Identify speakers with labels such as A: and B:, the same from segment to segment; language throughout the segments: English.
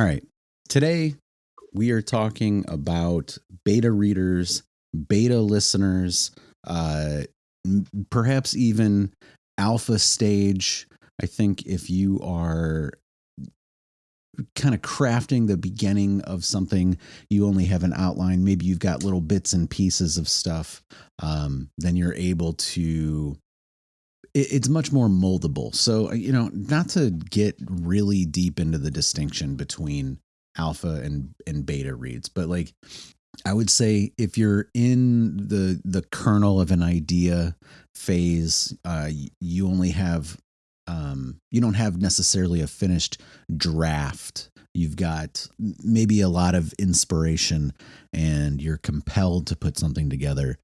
A: All right. Today, we are talking about beta readers, beta listeners, perhaps even alpha stage. I think if you are kind of crafting the beginning of something, you only have an outline, maybe you've got little bits and pieces of stuff, then you're able to, it's much more moldable. So, not to get really deep into the distinction between alpha and beta reads, but like, I would say if you're in the kernel of an idea phase, you only have you don't have necessarily a finished draft. You've got maybe a lot of inspiration, and you're compelled to put something together.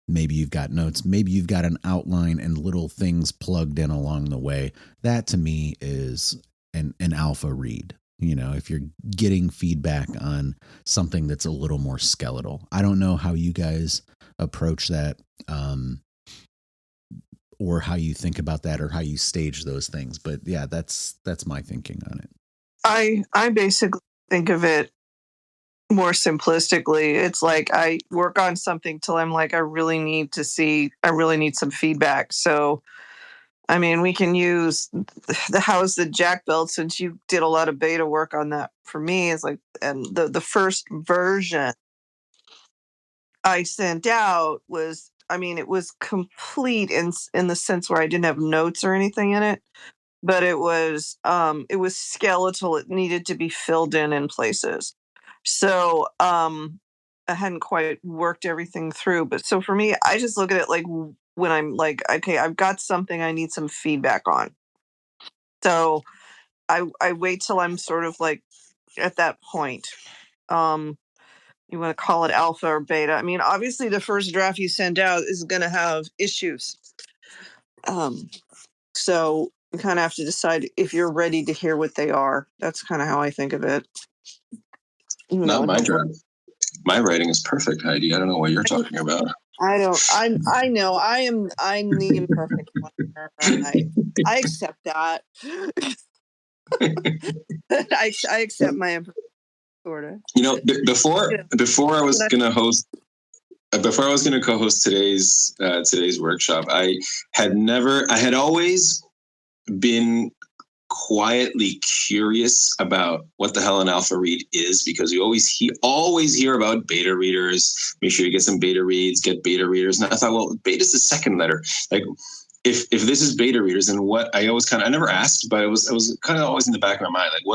A: Maybe you've got notes. Maybe you've got an outline and little things plugged in along the way. That to me is an alpha read. If you're getting feedback on something that's a little more skeletal. I don't know how you guys approach that, or how you think about that, or how you stage those things. But yeah, that's my thinking on it.
B: I basically think of it more simplistically. It's like I work on something till I'm like, I really need some feedback. So I mean, we can use the How's the Jack build, since you did a lot of beta work on that for me. Is like, and the first version I sent out was, I mean, it was complete in the sense where I didn't have notes or anything in it, but it was skeletal. It needed to be filled in places. So I hadn't quite worked everything through. But so for me, I just look at it like, when I'm like, okay, I've got something I need some feedback on. So I wait till I'm sort of like at that point. You want to call it alpha or beta. I mean, obviously the first draft you send out is going to have issues. So you kind of have to decide if you're ready to hear what they are. That's kind of how I think of it.
C: Not my draft. My writing is perfect, Heidi. I don't know what you're talking about.
B: I know. I'm the imperfect one. I accept that. I accept my imperfect, sort of.
C: Before I was going to host, before I was going to co-host today's workshop, I had always been quietly curious about what the hell an alpha read is, because you always hear about beta readers. Make sure you get some beta reads, get beta readers. And I thought, well, beta is the second letter. Like, if this is beta readers, and what I always I never asked, but it was kind of always in the back of my mind, like,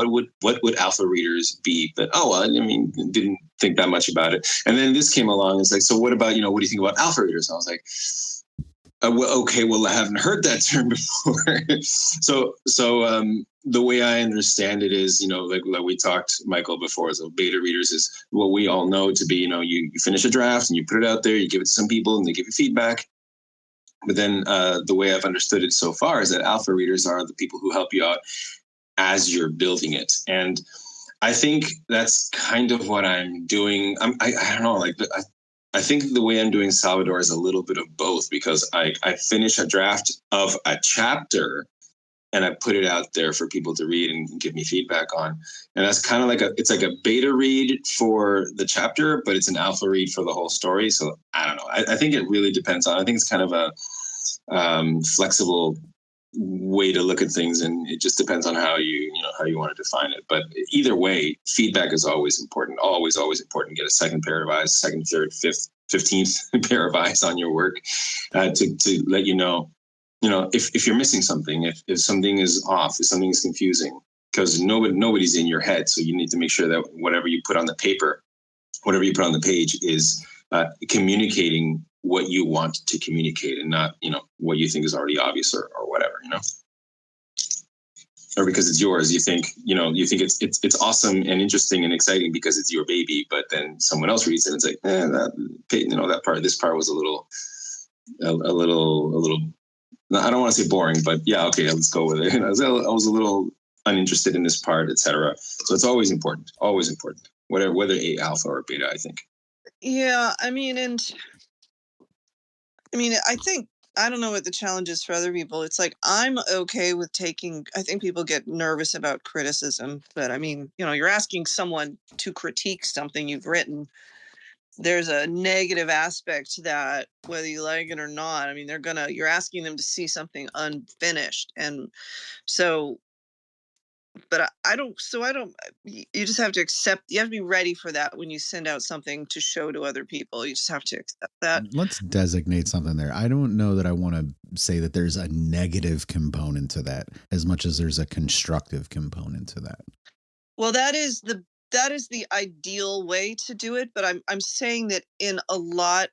C: what would alpha readers be? But didn't think that much about it. And then this came along. It's like, so what about, what do you think about alpha readers? And I was like, well, I haven't heard that term before. So the way I understand it is, like we talked, Michael, before, so beta readers is what we all know to be, you finish a draft and you put it out there, you give it to some people and they give you feedback. But then the way I've understood it so far is that alpha readers are the people who help you out as you're building it. And I think that's kind of what I'm doing. I don't know, like I think the way I'm doing Salvador is a little bit of both, because I finish a draft of a chapter and I put it out there for people to read and give me feedback on. And that's kind of like it's like a beta read for the chapter, but it's an alpha read for the whole story. So I don't know. I think it really depends on, I think it's kind of a flexible way to look at things, and it just depends on how you want to define it. But either way, feedback is always important. Always important. Get a second pair of eyes, second, third, fifth, 15th pair of eyes on your work to let you know, if you're missing something, if something is off, if something is confusing, because nobody's in your head. So you need to make sure that whatever you put on the paper, whatever you put on the page is communicating what you want to communicate, and not, what you think is already obvious or whatever, or because it's yours, you think it's awesome and interesting and exciting because it's your baby, but then someone else reads it and it's like, this part was a little, I don't want to say boring, but yeah, okay, let's go with it. I was a little uninterested in this part, etc. So it's always important, whether a alpha or beta, I think.
B: Yeah, I think I don't know what the challenge is for other people. It's like I'm okay with taking. I think people get nervous about criticism, but I mean, you're asking someone to critique something you've written. There's a negative aspect to that, whether you like it or not. I mean, you're asking them to see something unfinished, and so but I don't you just have to accept, you have to be ready for that when you send out something to show to other people. You just have to accept that.
A: Let's designate something there. I don't know that I want to say that there's a negative component to that as much as there's a constructive component to that.
B: Well, that is the ideal way to do it, but I'm saying that in a lot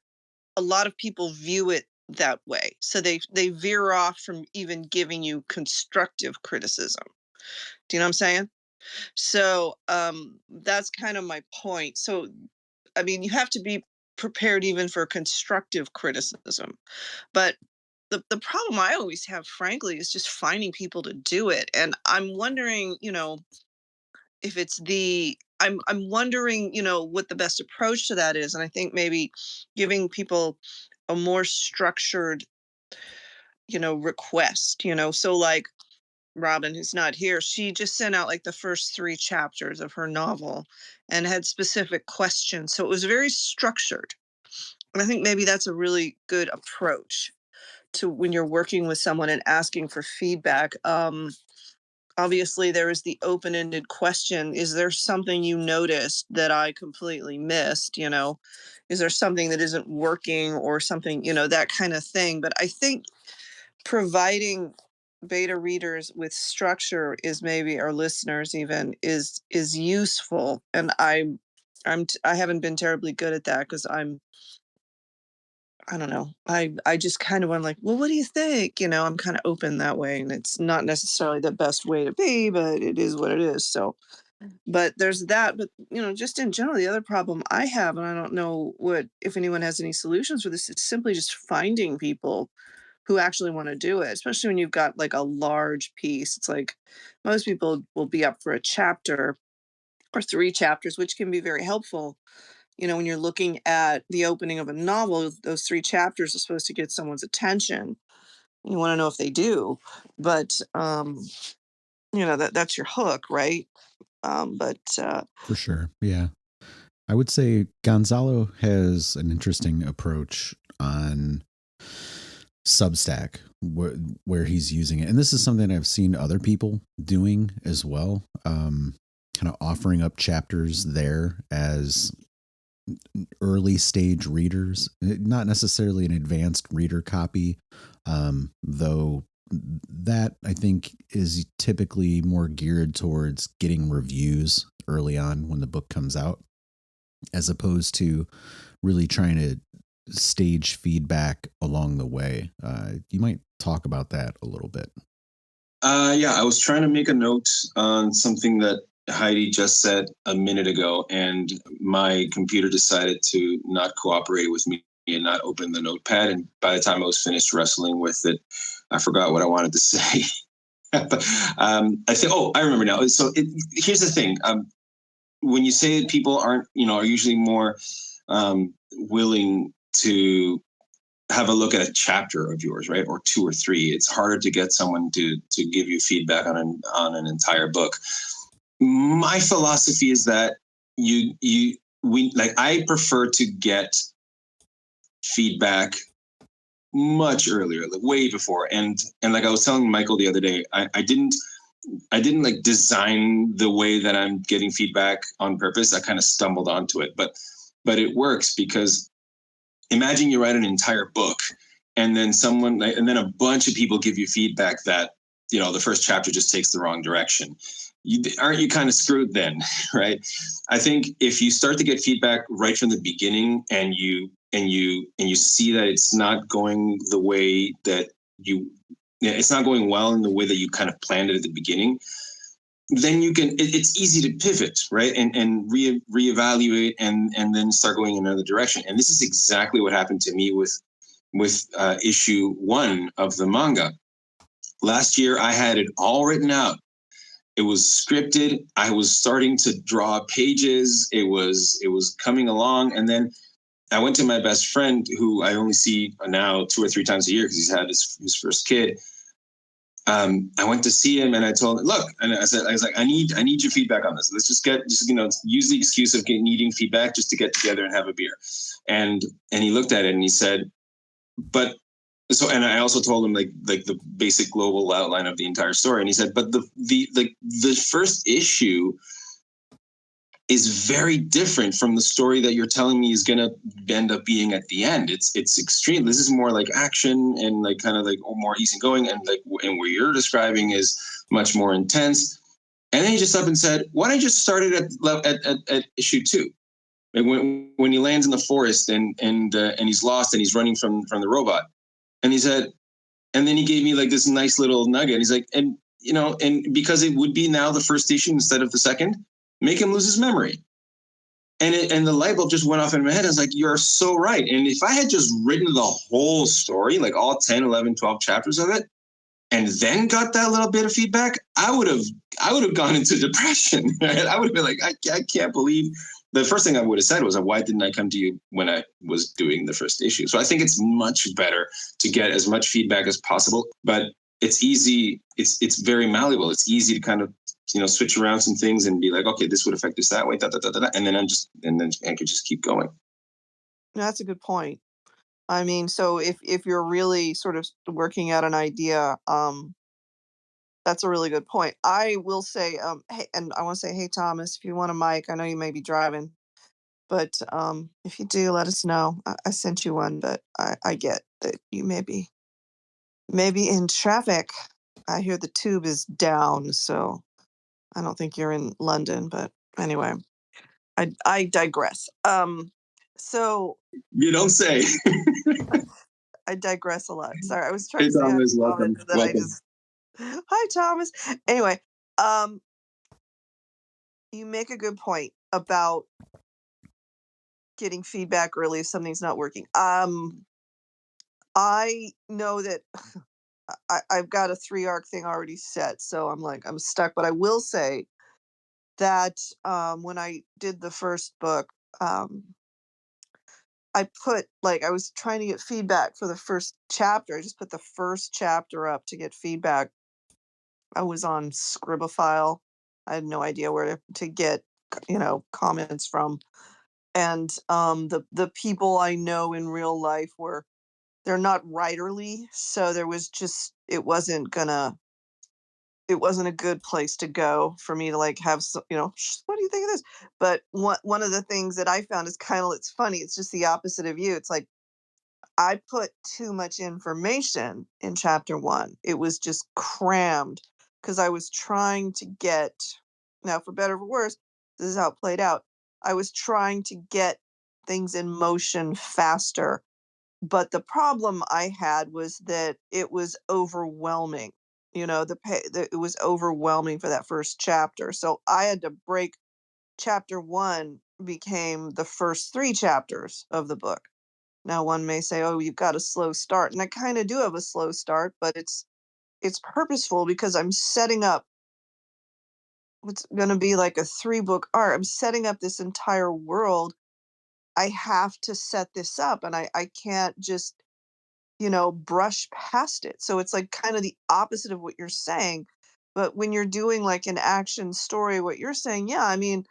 B: of people view it that way. So they veer off from even giving you constructive criticism. Do you know what I'm saying? So that's kind of my point. So I mean, you have to be prepared even for constructive criticism. But the problem I always have, frankly, is just finding people to do it. And I'm wondering, if it's I'm wondering, what the best approach to that is. And I think maybe giving people a more structured, request, so like Robin, who's not here, she just sent out like the first 3 chapters of her novel and had specific questions. So it was very structured. And I think maybe that's a really good approach to when you're working with someone and asking for feedback. Obviously, there is the open ended question. Is there something you noticed that I completely missed? Is there something that isn't working or something, that kind of thing? But I think providing beta readers with structure is maybe our listeners even is useful. And I haven't been terribly good at that because I don't know. I just kind of, I'm like, well, what do you think? I'm kind of open that way, and it's not necessarily the best way to be, but it is what it is. So, but there's that. But just in general, the other problem I have, and I don't know if anyone has any solutions for this, it's simply just finding people who actually want to do it, especially when you've got like a large piece. It's like most people will be up for a chapter or 3 chapters, which can be very helpful. When you're looking at the opening of a novel, those 3 chapters are supposed to get someone's attention. You want to know if they do, but that's your hook, right?
A: For sure. Yeah. I would say Gonzalo has an interesting approach on Substack where he's using it. And this is something I've seen other people doing as well. Kind of offering up chapters there as early stage readers, not necessarily an advanced reader copy, though that I think is typically more geared towards getting reviews early on when the book comes out, as opposed to really trying to stage feedback along the way. You might talk about that a little bit.
C: Yeah, I was trying to make a note on something that Heidi just said a minute ago, and my computer decided to not cooperate with me and not open the notepad. And by the time I was finished wrestling with it, I forgot what I wanted to say. I said, I remember now. So here's the thing. When you say that people are usually more willing to have a look at a chapter of yours, right? Or 2 or 3, it's harder to get someone to give you feedback on an entire book. My philosophy is that I prefer to get feedback much earlier, like way before. And like I was telling Michael the other day, I didn't like design the way that I'm getting feedback on purpose. I kind of stumbled onto it, but it works because imagine you write an entire book and then and then a bunch of people give you feedback that, the first chapter just takes the wrong direction. Aren't you kind of screwed then, right? I think if you start to get feedback right from the beginning and you see that it's not going the way that it's not going well in the way that you kind of planned it at the beginning, then it's easy to pivot, right? And reevaluate and then start going in another direction. And this is exactly what happened to me with issue 1 of the manga. Last year, I had it all written out. It was scripted. I was starting to draw pages. It was coming along. And then I went to my best friend, who I only see now 2 or 3 times a year because he's had his first kid. I went to see him and I told him, look, and I was like, I need your feedback on this. Let's just use the excuse of needing feedback just to get together and have a beer. And he looked at it and he said, but so, and I also told him like the basic global outline of the entire story. And he said, but the first issue is very different from the story that you're telling me is going to end up being at the end. It's extreme. This is more like action and like kind of like more easygoing, and and what you're describing is much more intense. And then he just up and said, "Why don't I just start it at issue 2?" And when he lands in the forest and he's lost and he's running from the robot, and he said, and then he gave me like this nice little nugget. He's like, and because it would be now the first issue instead of the second, make him lose his memory. And the light bulb just went off in my head. I was like, you're so right. And if I had just written the whole story, like all 10, 11, 12 chapters of it, and then got that little bit of feedback, I would have gone into depression. Right? I would have been like, I can't believe. The first thing I would have said was, why didn't I come to you when I was doing the first issue? So I think it's much better to get as much feedback as possible, but it's easy. It's very malleable. It's easy to kind of, switch around some things and be like, okay, this would affect this that way, and then I could just keep going.
B: That's a good point. I mean, so if you're really sort of working out an idea, that's a really good point. I will say, hey, and I want to say, hey, Thomas, if you want a mic, I know you may be driving, but if you do, let us know. I sent you one, but I get that you may be in traffic. I hear the tube is down, so I don't think you're in London, but anyway, I digress. So
C: You don't say.
B: I digress a lot. Sorry, I was trying
C: Hey,
B: to say hi
C: Thomas,
B: to
C: welcome.
B: Thomas, then I just hi Thomas. Anyway, you make a good point about getting feedback early if something's not working. I know that I've got a 3 arc thing already set, so I'm stuck. But I will say that when I did the first book, I put I was trying to get feedback for the first chapter. I just put the first chapter up to get feedback. I was on Scribophile. I had no idea where to get comments from. And the people I know in real life they're not writerly, so there was just it wasn't a good place to go for me to have some, what do you think of this? But one of the things that I found is it's funny. It's just the opposite of you. It's like I put too much information in chapter 1. It was just crammed because I was trying to get, now for better or for worse, this is how it played out. I was trying to get things in motion faster. But the problem I had was that it was overwhelming. It was overwhelming for that first chapter. So I had to break chapter 1 became the first 3 chapters of the book. Now one may say, "Oh, you've got a slow start." And I kind of do have a slow start, but it's purposeful because I'm setting up what's going to be like a 3-book arc. I'm setting up this entire world. I have to set this up and I can't just, brush past it. So it's like kind of the opposite of what you're saying. But when you're doing like an action story, what you're saying, yeah, I mean,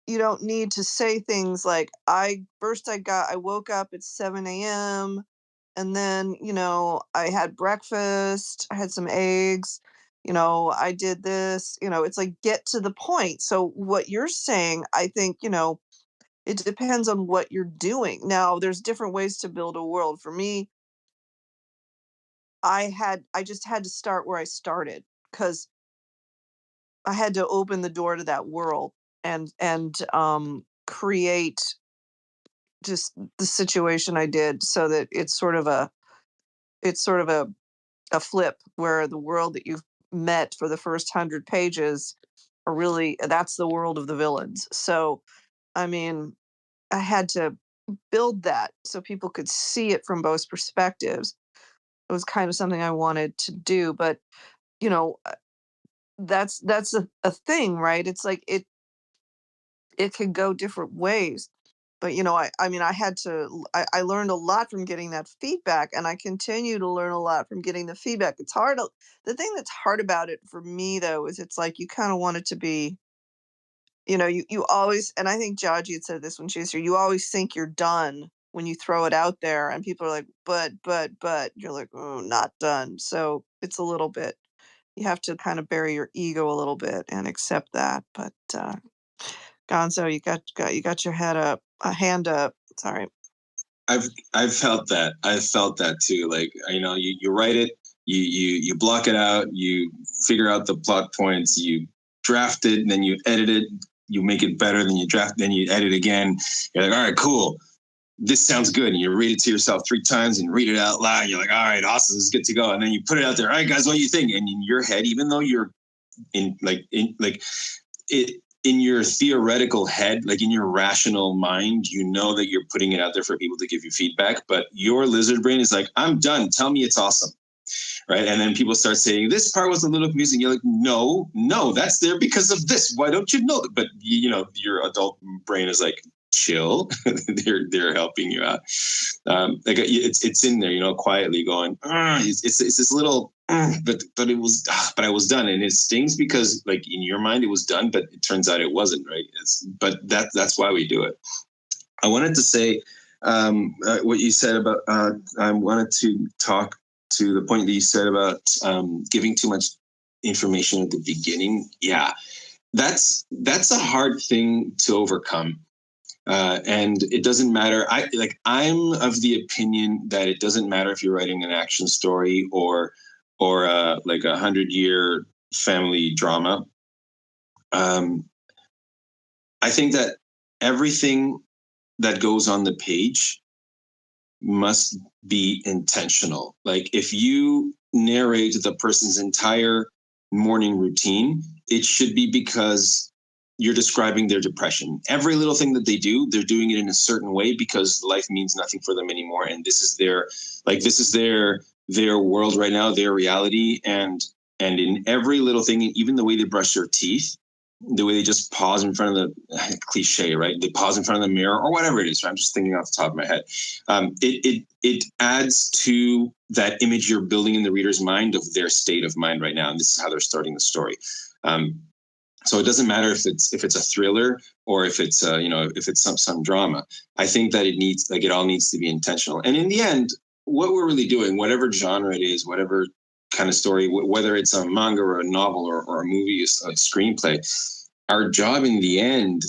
B: you don't need to say things like I woke up at 7 a.m. and then, I had breakfast, I had some eggs, I did this, it's like get to the point. So what you're saying, I think, it depends on what you're doing. Now, there's different ways to build a world. For me, I just had to start where I started because I had to open the door to that world and create just the situation I did so that it's sort of a flip where the world that you've met for the first 100 pages are really that's the world of the villains. So, I mean, I had to build that so people could see it from both perspectives. It was kind of something I wanted to do, but you know, that's a thing, right? It's like it could go different ways. you know, I mean, I learned a lot from getting that feedback, and I continue to learn a lot from getting the feedback. It's hard. The thing that's hard about it for me, though, is it's like you kind of want it to be, you know, you always, and I think Jaji had said this when she was here, you always think you're done when you throw it out there, and people are like, but, you're like, oh, not done. So it's a little bit, you have to kind of bury your ego a little bit and accept that. But Gonzo, you got your head up, a hand up. Sorry.
C: I've felt that. I've felt that too. Like, you know, you write it, you block it out, you figure out the plot points, you draft it, and then you edit it, you make it better, then you draft, then you edit again. You're like, all right, cool. This sounds good. And you read it to yourself 3 times and read it out loud. You're like, all right, awesome, this is good to go. And then you put it out there. All right, guys, what do you think? And in your head, even though you're in your theoretical head, like in your rational mind, you know that you're putting it out there for people to give you feedback, but your lizard brain is like, I'm done. Tell me it's awesome. Right. And then people start saying this part was a little confusing. You're like, no, that's there because of this. Why don't you know that? But you know, your adult brain is like, chill. they're helping you out. Like it's in there, you know, quietly going, it's this little, but I was done, and it stings because like in your mind it was done, but it turns out it wasn't, right? But that's why we do it. I wanted to say what you said about. I wanted to talk to the point that you said about giving too much information at the beginning. Yeah, that's a hard thing to overcome. And it doesn't matter. I'm of the opinion that it doesn't matter if you're writing an action story or like 100-year family drama. I think that everything that goes on the page must be intentional. Like if you narrate the person's entire morning routine, it should be because you're describing their depression. Every little thing that they do, they're doing it in a certain way because life means nothing for them anymore. And this is their world right now, their reality. And in every little thing, even the way they brush their teeth, the way they just pause in front of the cliche, right? They pause in front of the mirror or whatever it is. Right? I'm just thinking off the top of my head. It adds to that image you're building in the reader's mind of their state of mind right now. And this is how they're starting the story. So it doesn't matter if it's a thriller or if it's if it's some drama. I think that it all needs to be intentional. And in the end, what we're really doing, whatever genre it is, whatever kind of story, whether it's a manga or a novel or a movie, a screenplay, our job in the end,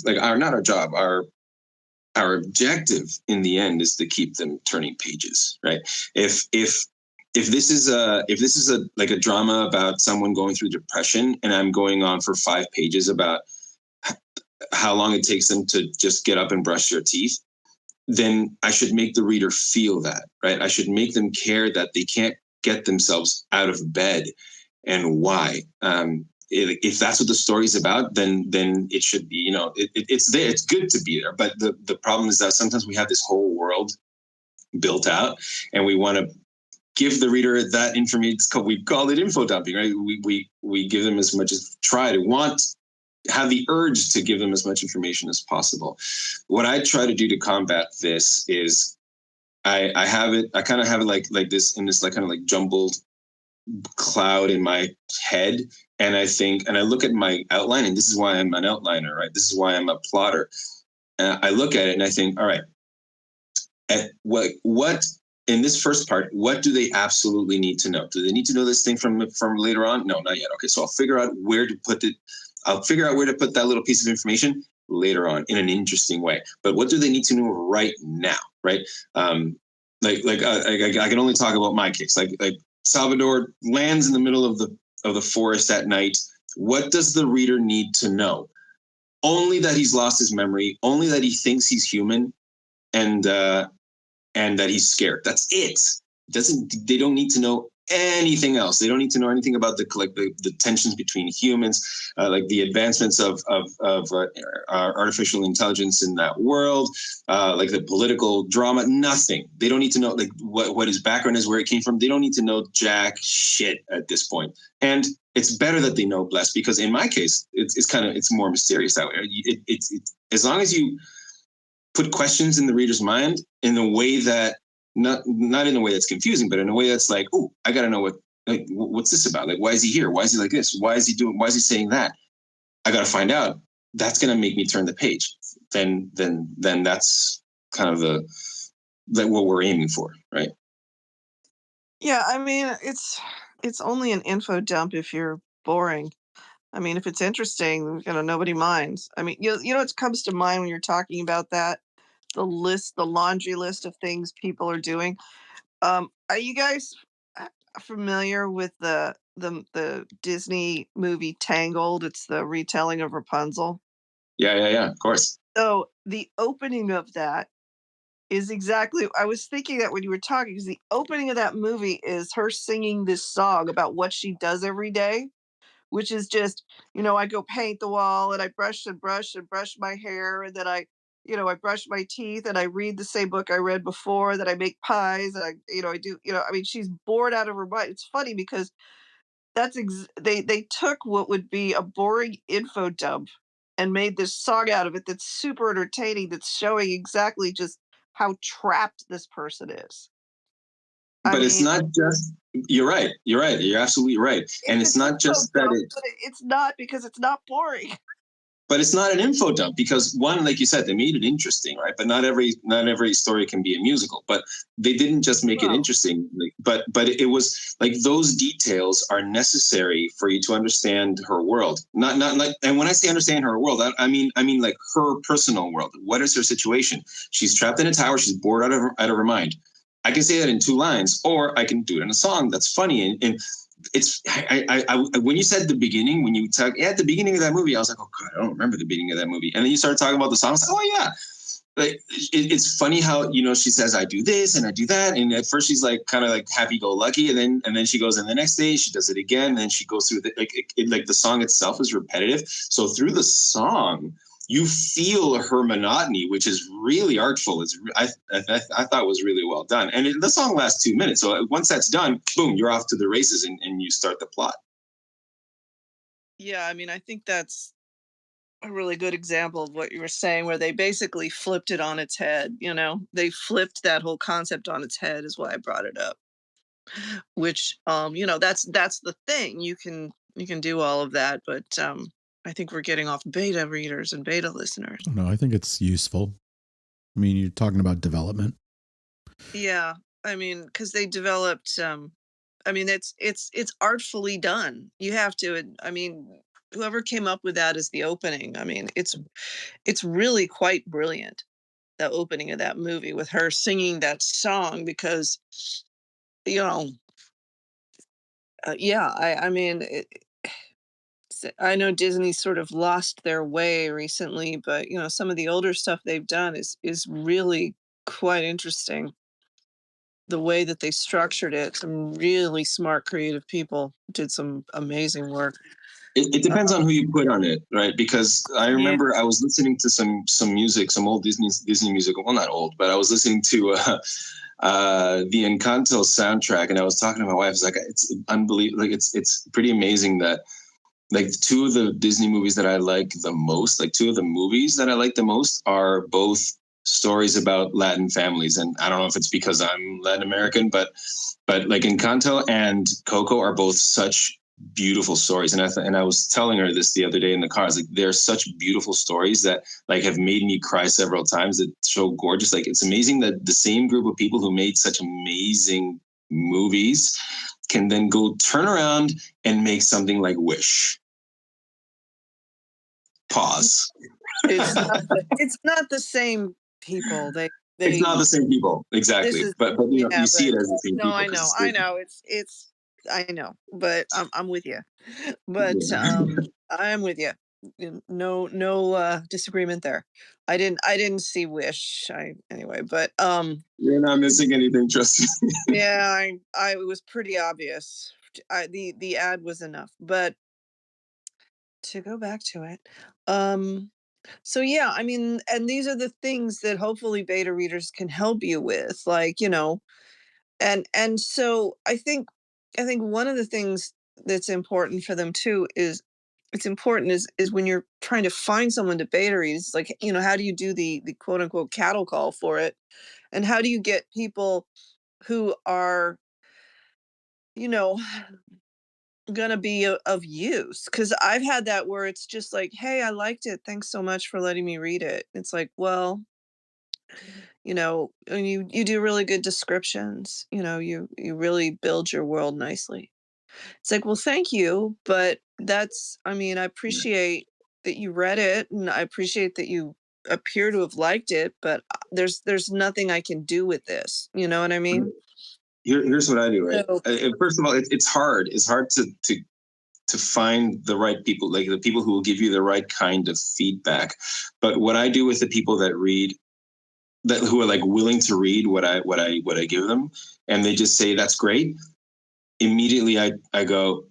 C: our objective in the end is to keep them turning pages, right? If this is a drama about someone going through depression and I'm going on for 5 pages about how long it takes them to just get up and brush their teeth, then I should make the reader feel that, right? I should make them care that they can't get themselves out of bed and why. If that's what the story's about, then it should be, it's there. It's good to be there. But the problem is that sometimes we have this whole world built out and we want to give the reader that information. We call it info dumping, right? We give them as much as have the urge to give them as much information as possible. What I try to do to combat this is I kind of have it like this in this like kind of like jumbled cloud in my head. And I look at my outline, and this is why I'm an outliner, right? This is why I'm a plotter. And I look at it and I think, all right, at what in this first part, what do they absolutely need to know? Do they need to know this thing from later on? No, not yet. Okay, so I'll figure out where to put it. I'll figure out where to put that little piece of information later on in an interesting way. But what do they need to know right now, right? I can only talk about my case. Like Salvador lands in the middle of the forest at night. What does the reader need to know? Only that he's lost his memory. Only that he thinks he's human, and that he's scared. That's it. They don't need to know anything else. They don't need to know anything about the tensions between humans, like the advancements of artificial intelligence in that world, like the political drama. Nothing. They don't need to know like what his background is, where it came from. They don't need to know jack shit at this point. And it's better that they know less, because in my case, it's more mysterious that way. It's as long as you put questions in the reader's mind in a way that not in a way that's confusing, but in a way that's like, oh, I got to know what's this about? Like, why is he here? Why is he like this? Why is he saying that? I got to find out. That's going to make me turn the page. Then that's kind of what we're aiming for, right?
B: Yeah, I mean, it's only an info dump if you're boring. I mean, if it's interesting, nobody minds. I mean, what comes to mind when you're talking about that? The laundry list of things people are doing. Are you guys familiar with the Disney movie Tangled? It's the retelling of Rapunzel.
C: Yeah, of course.
B: So the opening of that is exactly, I was thinking that when you were talking, because the opening of that movie is her singing this song about what she does every day, which is just, I go paint the wall and I brush and brush and brush my hair, and then I brush my teeth and I read the same book I read before, that I make pies and I do, I mean, she's bored out of her mind. It's funny because they took what would be a boring info dump and made this song out of it that's super entertaining, that's showing exactly just how trapped this person is.
C: But it's not just, you're right. You're absolutely right. And it's not just that
B: it's not, because it's not boring.
C: But it's not an info dump because, one, like you said, they made it interesting, right? But not every story can be a musical. But they didn't just make it interesting, but it was like those details are necessary for you to understand her world. Not like, and when I say understand her world, I mean like her personal world. What is her situation? She's trapped in a tower. She's bored out of her mind. I can say that in 2 lines, or I can do it in a song that's funny. And it's when you said the beginning, when you talk at the beginning of that movie, I was like, oh God, I don't remember the beginning of that movie. And then you start talking about the song. I was like, oh yeah. Like it's funny how, she says, I do this and I do that. And at first she's like kind of like happy go lucky. And then she goes, and the next day she does it again. And then she goes through like the song itself is repetitive. So through the song, you feel her monotony, which is really artful. I thought was really well done. And the song lasts 2 minutes. So once that's done, boom, you're off to the races and you start the plot.
B: Yeah, I mean, I think that's a really good example of what you were saying, where they basically flipped it on its head. They flipped that whole concept on its head, is why I brought it up. Which, that's the thing. You can do all of that, but I think we're getting off beta readers and beta listeners.
A: No, I think it's useful. I mean, you're talking about development.
B: Yeah, I mean, because they developed. I mean, it's artfully done. You have to. I mean, whoever came up with that as the opening, I mean, it's really quite brilliant. The opening of that movie with her singing that song, because, yeah, I mean. I know Disney sort of lost their way recently, but some of the older stuff they've done is really quite interesting. The way that they structured it, some really smart, creative people did some amazing work.
C: It depends on who you put on it, right? Because I remember I was listening to some music, some old Disney music. Well, not old, but I was listening to the Encanto soundtrack, and I was talking to my wife. It's like, it's unbelievable. Like it's pretty amazing that, like, 2 of the Disney movies that I like the most, are both stories about Latin families. And I don't know if it's because I'm Latin American, but like Encanto and Coco are both such beautiful stories. And I was telling her this the other day in the car. I was like, they're such beautiful stories that like have made me cry several times. It's so gorgeous. Like, it's amazing that the same group of people who made such amazing movies can then go turn around and make something like Wish. Pause.
B: It's not the same people.
C: It's not the same people, exactly. But you see it as the same people.
B: I know. I know, but I'm with you. But I'm with you. No disagreement there. I didn't see Wish. Anyway, but
C: you're not missing anything, trust me.
B: Yeah, it was pretty obvious. The ad was enough. But to go back to it, so yeah, I mean, and these are the things that hopefully beta readers can help you with, like, and so I think one of the things that's important for them too is it's important is when you're trying to find someone to beta read, it's like, how do you do the quote unquote cattle call for it? And how do you get people who are, you know, going to be of use? Because I've had that where it's just like, hey, I liked it. Thanks so much for letting me read it. It's like, well, and you do really good descriptions, you really build your world nicely. It's like, well, thank you, but I appreciate that you read it, and I appreciate that you appear to have liked it, but there's nothing I can do with this. You know what I mean?
C: Here's what I do, right?
B: So,
C: First of all, it's hard. It's hard to find the right people, like the people who will give you the right kind of feedback. But what I do with the people that read, that who are like willing to read what I give them, and they just say that's great. Immediately, I go,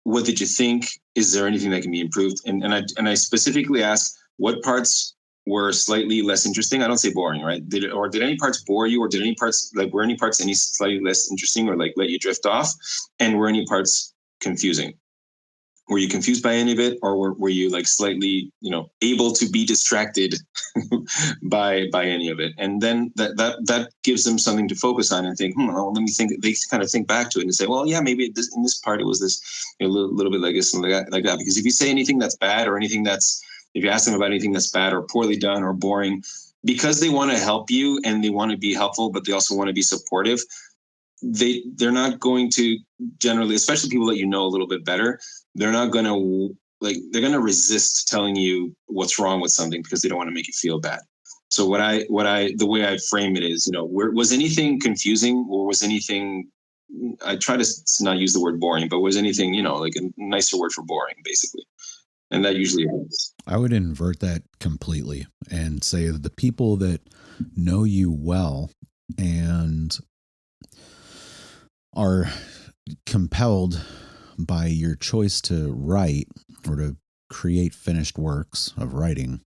C: what did you think? Is there anything that can be improved? And I specifically ask what parts were slightly less interesting. I don't say boring, right? Did any parts bore you, or did any parts were any parts any slightly less interesting, or like let you drift off? And were any parts confusing? Were you confused by any of it, or were you like slightly, able to be distracted by any of it? And then that gives them something to focus on and think, well, let me think. They kind of think back to it and say, well, yeah, maybe in this part it was this, a little bit like this and like that. Because if you say anything that's bad, or if you ask them about anything that's bad or poorly done or boring, because they want to help you and they want to be helpful, but they also want to be supportive, they're not going to generally, especially people that you know a little bit better, they're not going to they're going to resist telling you what's wrong with something because they don't want to make you feel bad. So the way I frame it is, was anything confusing, or was anything, I try to not use the word boring, but was anything, like a nicer word for boring, basically. And that usually helps.
A: I would invert that completely and say that the people that know you well and are compelled by your choice to write or to create finished works of writing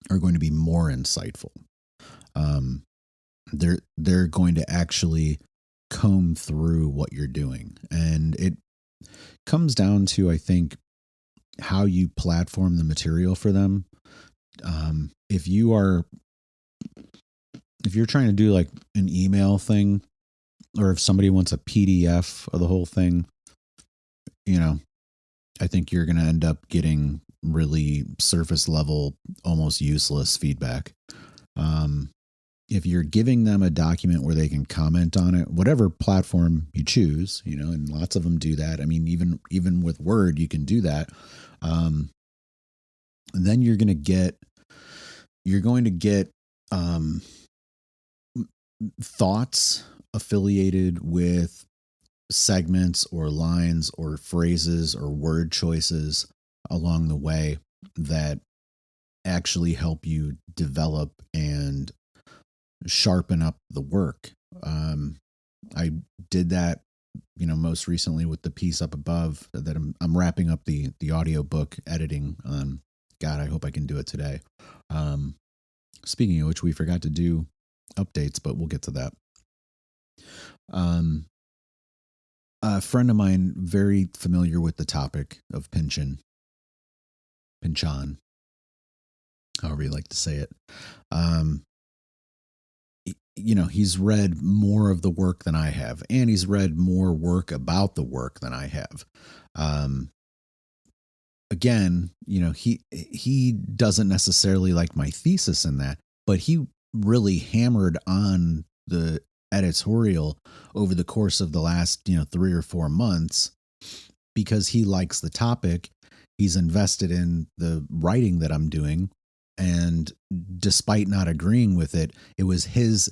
A: are going to be more insightful. They're going to actually comb through what you're doing. And it comes down to, I think, how you platform the material for them. If you're trying to do like an email thing, or if somebody wants a PDF of the whole thing, I think you're going to end up getting really surface level, almost useless feedback. If you're giving them a document where they can comment on it, whatever platform you choose, and lots of them do that. I mean, even with Word, you can do that. Then you're going to get thoughts affiliated with segments or lines or phrases or word choices along the way that actually help you develop and sharpen up the work. I did that, most recently with the piece up above that I'm wrapping up the audiobook editing. God, I hope I can do it today. Speaking of which, we forgot to do updates, but we'll get to that. A friend of mine, very familiar with the topic of Pynchon, however you like to say it. He's read more of the work than I have, and he's read more work about the work than I have. Again, he doesn't necessarily like my thesis in that, but he really hammered on the editorial over the course of the last 3 or 4 months because he likes the topic. He's invested in the writing that I'm doing, and despite not agreeing with it, it was his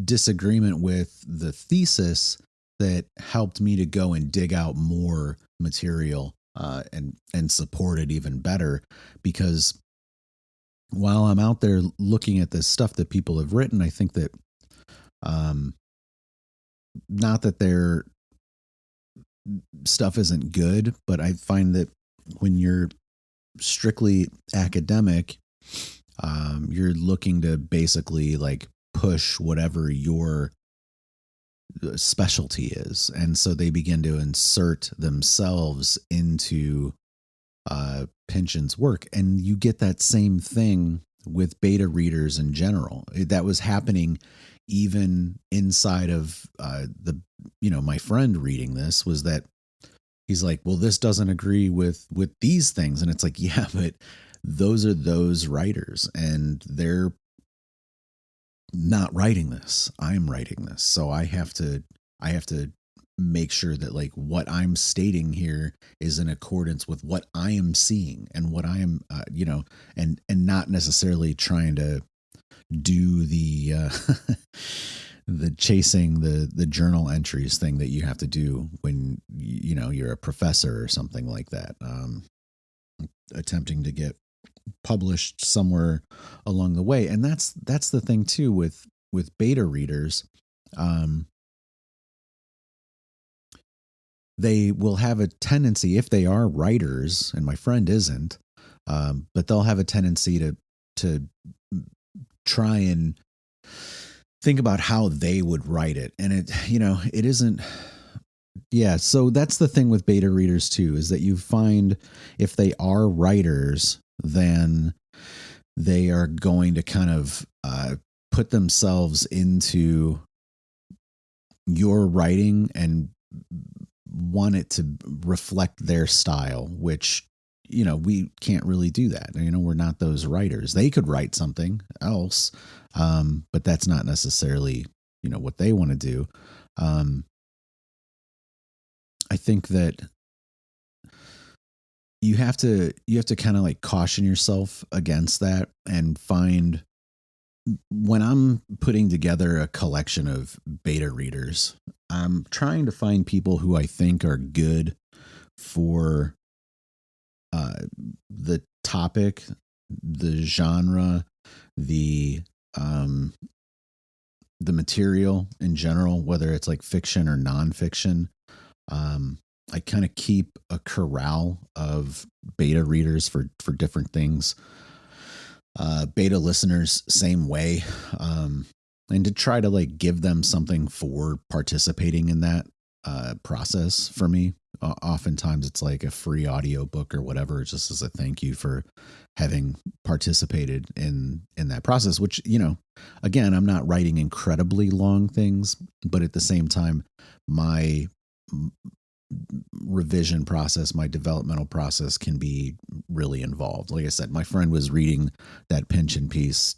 A: disagreement with the thesis that helped me to go and dig out more material and support it even better. Because while I'm out there looking at this stuff that people have written, I think that not that their stuff isn't good, but I find that when you're strictly academic, you're looking to basically like push whatever your specialty is. And so they begin to insert themselves into Pynchon's work. And you get that same thing with beta readers in general. That was happening even inside of my friend reading this, was that he's like, well, this doesn't agree with these things. And it's like, yeah, but those are those writers, and they're not writing this. I'm writing this. So I have to make sure that like what I'm stating here is in accordance with what I am seeing and what I am, and not necessarily trying to do the the chasing the journal entries thing that you have to do when you're a professor or something like that, attempting to get published somewhere along the way. And that's the thing too with beta readers. They will have a tendency, if they are writers, and my friend isn't, but they'll have a tendency to try and think about how they would write it. And it isn't. Yeah. So that's the thing with beta readers too, is that you find if they are writers, then they are going to kind of put themselves into your writing and want it to reflect their style, which, we can't really do that. We're not those writers. They could write something else, but that's not necessarily, what they want to do. I think that you have to kind of like caution yourself against that, and find, when I'm putting together a collection of beta readers, I'm trying to find people who I think are good for the topic, the genre, the material in general, whether it's like fiction or nonfiction. I kind of keep a corral of beta readers for different things. Beta listeners, same way. And to try to like give them something for participating in that process for me. Oftentimes it's like a free audio book or whatever, just as a thank you for having participated in that process, which, again, I'm not writing incredibly long things, but at the same time, my revision process, my developmental process can be really involved. Like I said, my friend was reading that Pynchon piece,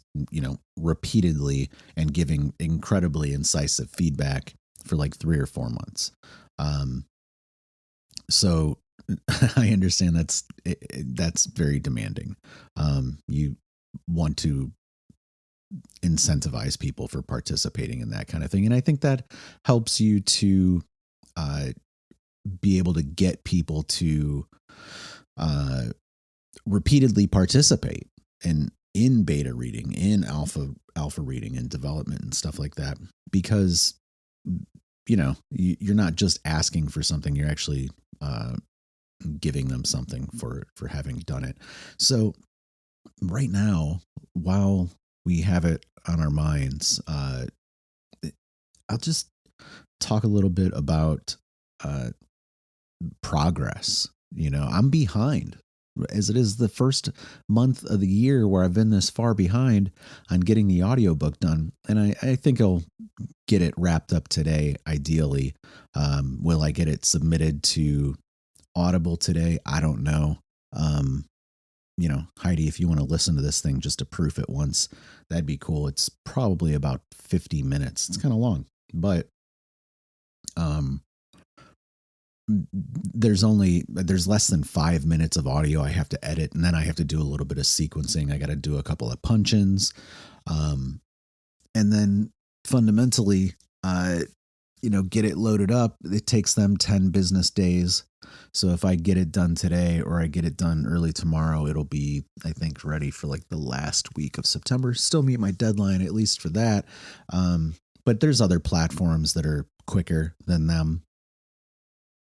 A: repeatedly and giving incredibly incisive feedback for like 3 or 4 months. So I understand that's very demanding. You want to incentivize people for participating in that kind of thing. And I think that helps you to be able to get people to repeatedly participate in beta reading, in alpha reading and development and stuff like that, because you're not just asking for something, you're actually giving them something for having done it. So right now, while we have it on our minds, I'll just talk a little bit about progress. I'm behind, as it is the first month of the year where I've been this far behind on getting the audiobook done. And I think I'll get it wrapped up today, ideally. Will I get it submitted to Audible today? I don't know. Heidi, if you want to listen to this thing just to proof it once, that'd be cool. It's probably about 50 minutes. It's kind of long, but there's less than 5 minutes of audio I have to edit, and then I have to do a little bit of sequencing. I got to do a couple of punch-ins, and then fundamentally, get it loaded up. It takes them 10 business days. So if I get it done today or I get it done early tomorrow, it'll be, I think, ready for like the last week of September. Still meet my deadline, at least for that. But there's other platforms that are quicker than them.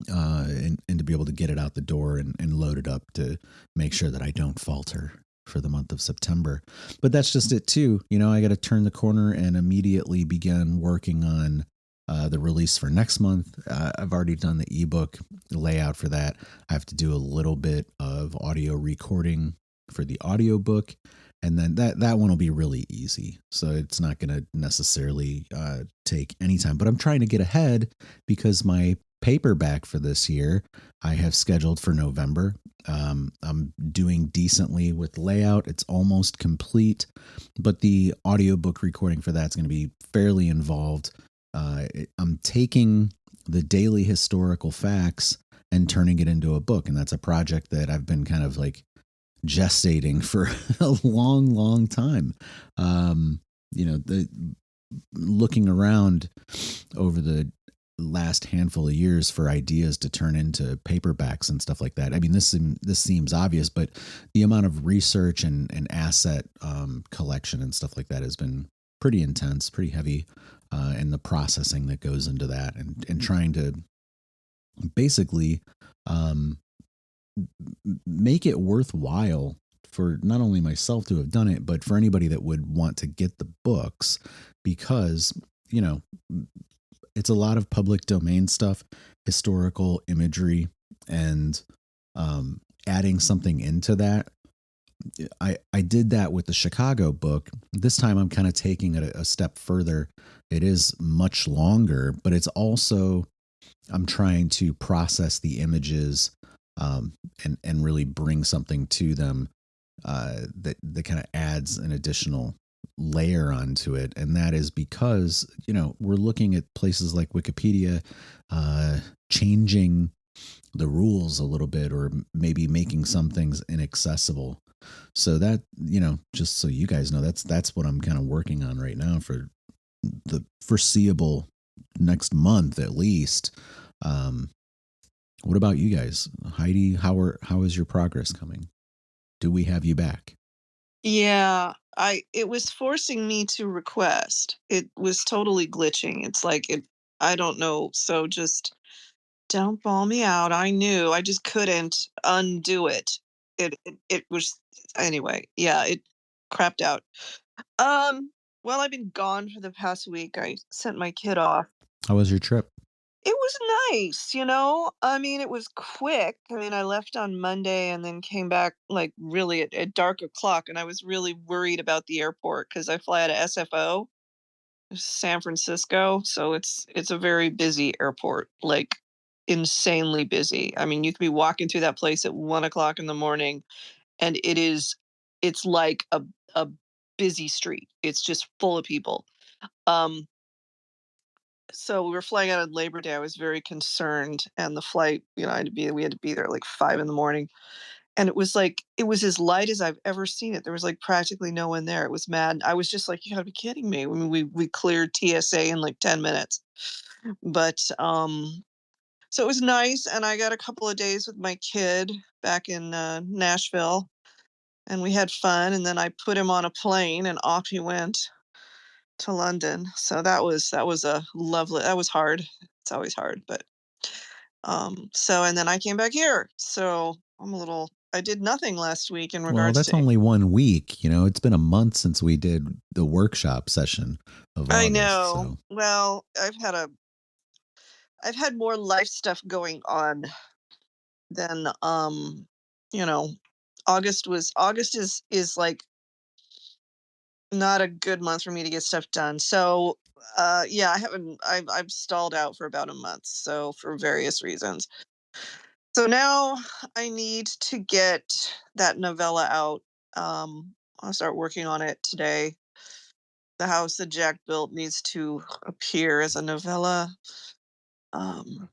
A: And to be able to get it out the door and load it up to make sure that I don't falter for the month of September. But that's just it too. I got to turn the corner and immediately begin working on the release for next month. I've already done the ebook layout for that. I have to do a little bit of audio recording for the audiobook, and then that one will be really easy. So it's not going to necessarily take any time. But I'm trying to get ahead because my paperback for this year I have scheduled for November. I'm doing decently with layout. It's almost complete, but the audiobook recording for that's going to be fairly involved. I'm taking the daily historical facts and turning it into a book. And that's a project that I've been kind of like gestating for a long time. Looking around over the last handful of years for ideas to turn into paperbacks and stuff like that. I mean, this seems obvious, but the amount of research and asset collection and stuff like that has been pretty intense, pretty heavy, and the processing that goes into that, and trying to basically make it worthwhile for not only myself to have done it, but for anybody that would want to get the books, because, it's a lot of public domain stuff, historical imagery, and adding something into that. I did that with the Chicago book. This time I'm kind of taking it a step further. It is much longer, but it's also, I'm trying to process the images and really bring something to them that kind of adds an additional layer onto it. And that is because, we're looking at places like Wikipedia changing the rules a little bit, or maybe making some things inaccessible. So that, just so you guys know, that's what I'm kind of working on right now for the foreseeable next month at least. What about you guys? Heidi, how is your progress coming? Do we have you back?
B: Yeah, it was forcing me to request. It was totally glitching. It's like I don't know. So just don't ball me out. I knew. I just couldn't undo it. It was anyway. Yeah, it crapped out. Well, I've been gone for the past week. I sent my kid off.
A: How was your trip?
B: It was nice, I mean, it was quick. I mean, I left on Monday and then came back like really at dark o'clock, and I was really worried about the airport because I fly out of SFO, San Francisco, so it's a very busy airport, like insanely busy. I mean, you could be walking through that place at 1 o'clock in the morning, and it's like a busy street. It's just full of people. Um, so we were flying out on Labor Day. I was very concerned, and the flight, we had to be there at like 5 in the morning, and it was as light as I've ever seen it. There was like practically no one there. It was mad. I was just like, you gotta be kidding me. I mean, we cleared TSA in like 10 minutes, but so it was nice, and I got a couple of days with my kid back in Nashville, and we had fun. And then I put him on a plane, and off he went to London. So that was a lovely. That was hard. It's always hard, but so, and then I came back here. So I did nothing last week in
A: Well,
B: regards
A: that's
B: to.
A: only 1 week. It's been a month since we did the workshop session of
B: I
A: August.
B: know.
A: So
B: Well, I've had more life stuff going on than you know, August is like not a good month for me to get stuff done. So yeah, I haven't I've stalled out for about a month, so for various reasons. So now I need to get that novella out. I'll start working on it today. The house that Jack built needs to appear as a novella. Um,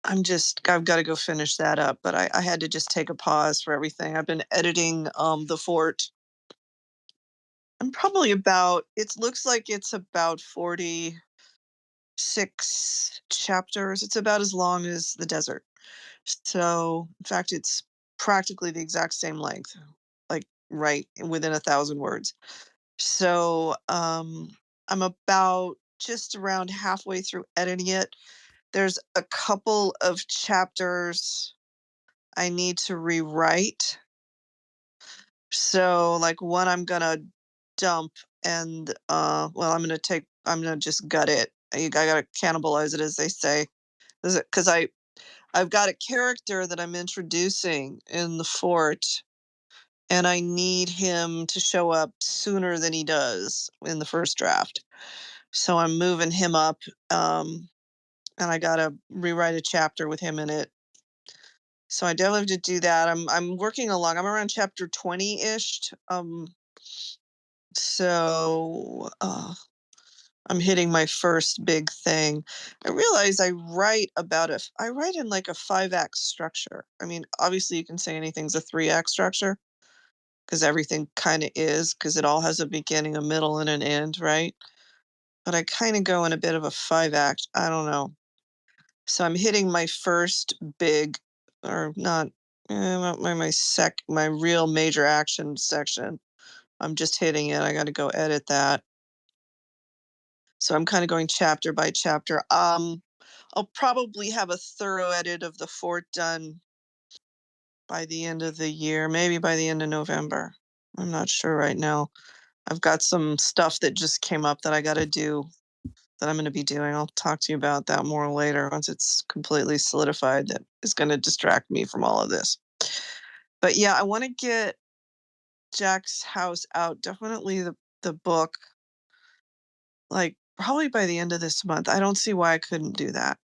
B: I've got to go finish that up, but I had to just take a pause for everything. I've been editing The Fort. I'm probably about, it looks like it's about 46 chapters. It's about as long as The Desert. So, in fact, it's practically the exact same length, like right within 1,000 words. So, I'm about just around halfway through editing it. There's a couple of chapters I need to rewrite. So, like one I'm gonna dump, and well, I'm gonna just gut it I gotta cannibalize it, as they say. Because I've got a character that I'm introducing in the fort, and I need him to show up sooner than he does in the first draft. So I'm moving him up, and I gotta rewrite a chapter with him in it. So I definitely have to do that. I'm working along. I'm around chapter 20-ish. So I'm hitting my first big thing. I realize I write in like a 5-act structure. I mean, obviously you can say anything's a 3-act structure because everything kind of is, because it all has a beginning, a middle, and an end, right? But I kind of go in a bit of a 5-act. I don't know. So I'm hitting my first big, or not, my real major action section. I'm just hitting it. I got to go edit that. So I'm kind of going chapter by chapter. I'll probably have a thorough edit of the fort done by the end of the year, maybe by the end of November. I'm not sure right now. I've got some stuff that just came up that I got to do, that I'm going to be doing. I'll talk to you about that more later once it's completely solidified, that is going to distract me from all of this. But yeah, I want to get Jack's House out. Definitely the book, like probably by the end of this month. I don't see why I couldn't do that.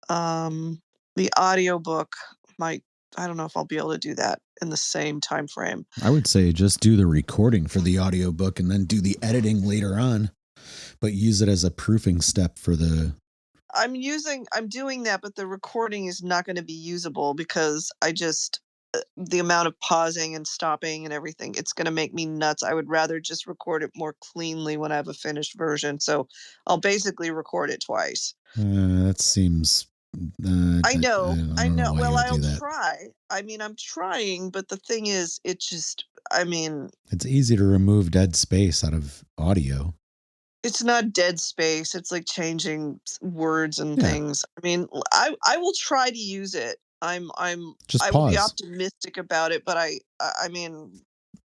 B: The audiobook might, I don't know if I'll be able to do that in the same time frame.
A: I would say just do the recording for the audiobook and then do the editing later on, but use it as a proofing step for the...
B: I'm doing that, but the recording is not going to be usable because the amount of pausing and stopping and everything, it's going to make me nuts. I would rather just record it more cleanly when I have a finished version. So I'll basically record it twice.
A: That seems...
B: I know. Well, I'll
A: that.
B: try. I mean, I'm trying, but the thing is, it's
A: easy to remove dead space out of audio.
B: It's not dead space. It's like changing words and things. I mean, I will try to use it. I will be optimistic about it, but I mean,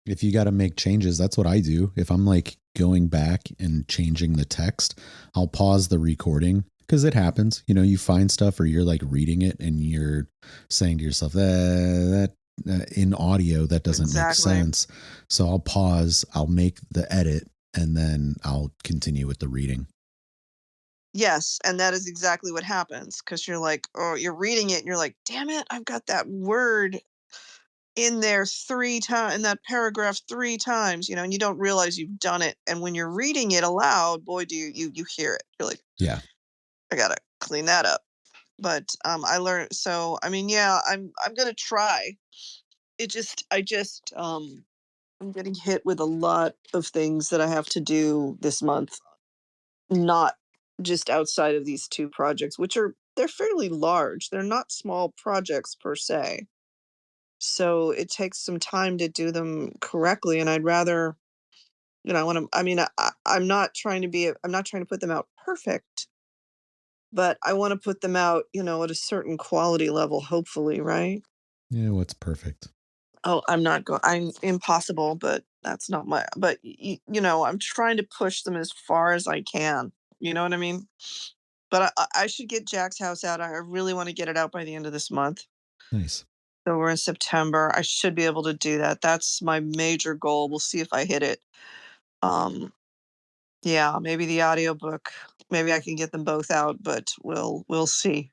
A: if you got to make changes, that's what I do. If I'm like going back and changing the text, I'll pause the recording, because it happens. You know, you find stuff, or you're like reading it and you're saying to yourself, that in audio, that doesn't make sense. So I'll pause, I'll make the edit, and then I'll continue with the reading.
B: Yes, and that is exactly what happens, because you're like, oh, you're reading it and you're like, damn it, I've got that word in there 3 times, in that paragraph 3 times, you know, and you don't realize you've done it. And when you're reading it aloud, boy, do you hear it. You're like, yeah, I gotta clean that up. But I learned. So I mean, yeah, I'm gonna try. I'm getting hit with a lot of things that I have to do this month, not just outside of these 2 projects, they're fairly large. They're not small projects per se. So it takes some time to do them correctly, and I'd rather, I'm not trying to put them out perfect, but I want to put them out, at a certain quality level, hopefully, right?
A: Yeah, what's perfect?
B: Oh, I'm impossible, but that's not but I'm trying to push them as far as I can. You know what I mean? But I should get Jack's House out. I really want to get it out by the end of this month.
A: Nice.
B: So we're in September. I should be able to do that. That's my major goal. We'll see if I hit it. Yeah, maybe the audiobook. Maybe I can get them both out, but we'll see.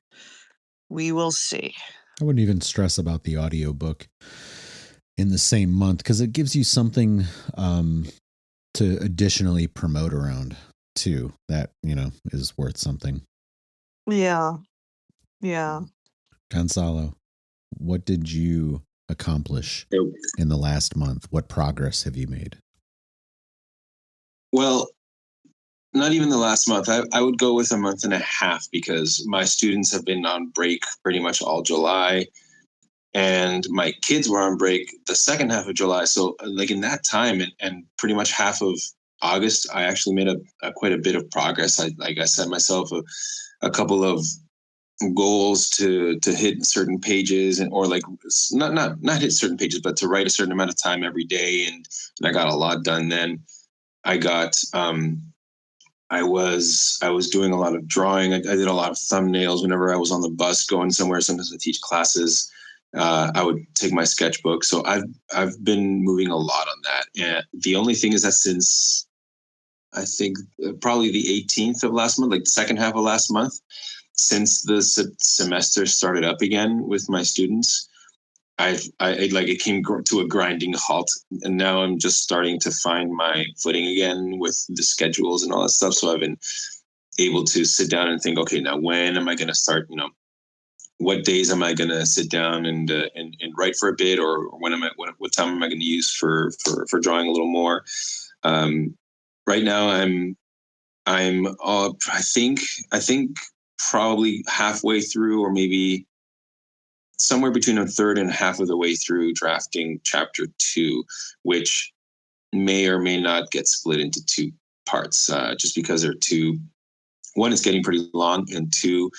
B: We will see.
A: I wouldn't even stress about the audiobook in the same month, because it gives you something to additionally promote around too, that, is worth something.
B: Yeah.
A: Gonzalo, what did you accomplish in the last month? What progress have you made?
C: Well, not even the last month. I would go with a month and a half, because my students have been on break pretty much all July, and my kids were on break the second half of July. So like in that time and pretty much half of August, I actually made quite a bit of progress. I set myself a couple of goals to hit certain pages, or like not hit certain pages, but to write a certain amount of time every day. And I got a lot done then. I got, I was doing a lot of drawing. I did a lot of thumbnails whenever I was on the bus going somewhere. Sometimes I teach classes. I would take my sketchbook. So I've been moving a lot on that. And the only thing is that since I think probably the 18th of last month, like the second half of last month, since the semester started up again with my students, I like it came to a grinding halt, and now I'm just starting to find my footing again with the schedules and all that stuff. So I've been able to sit down and think, okay, now when am I going to start? What days am I going to sit down and write for a bit, or when am I? What time am I going to use for drawing a little more? Right now, I think probably halfway through, or maybe somewhere between a third and half of the way through drafting chapter 2, which may or may not get split into 2 parts, just because they're two. One, it's getting pretty long, and 2,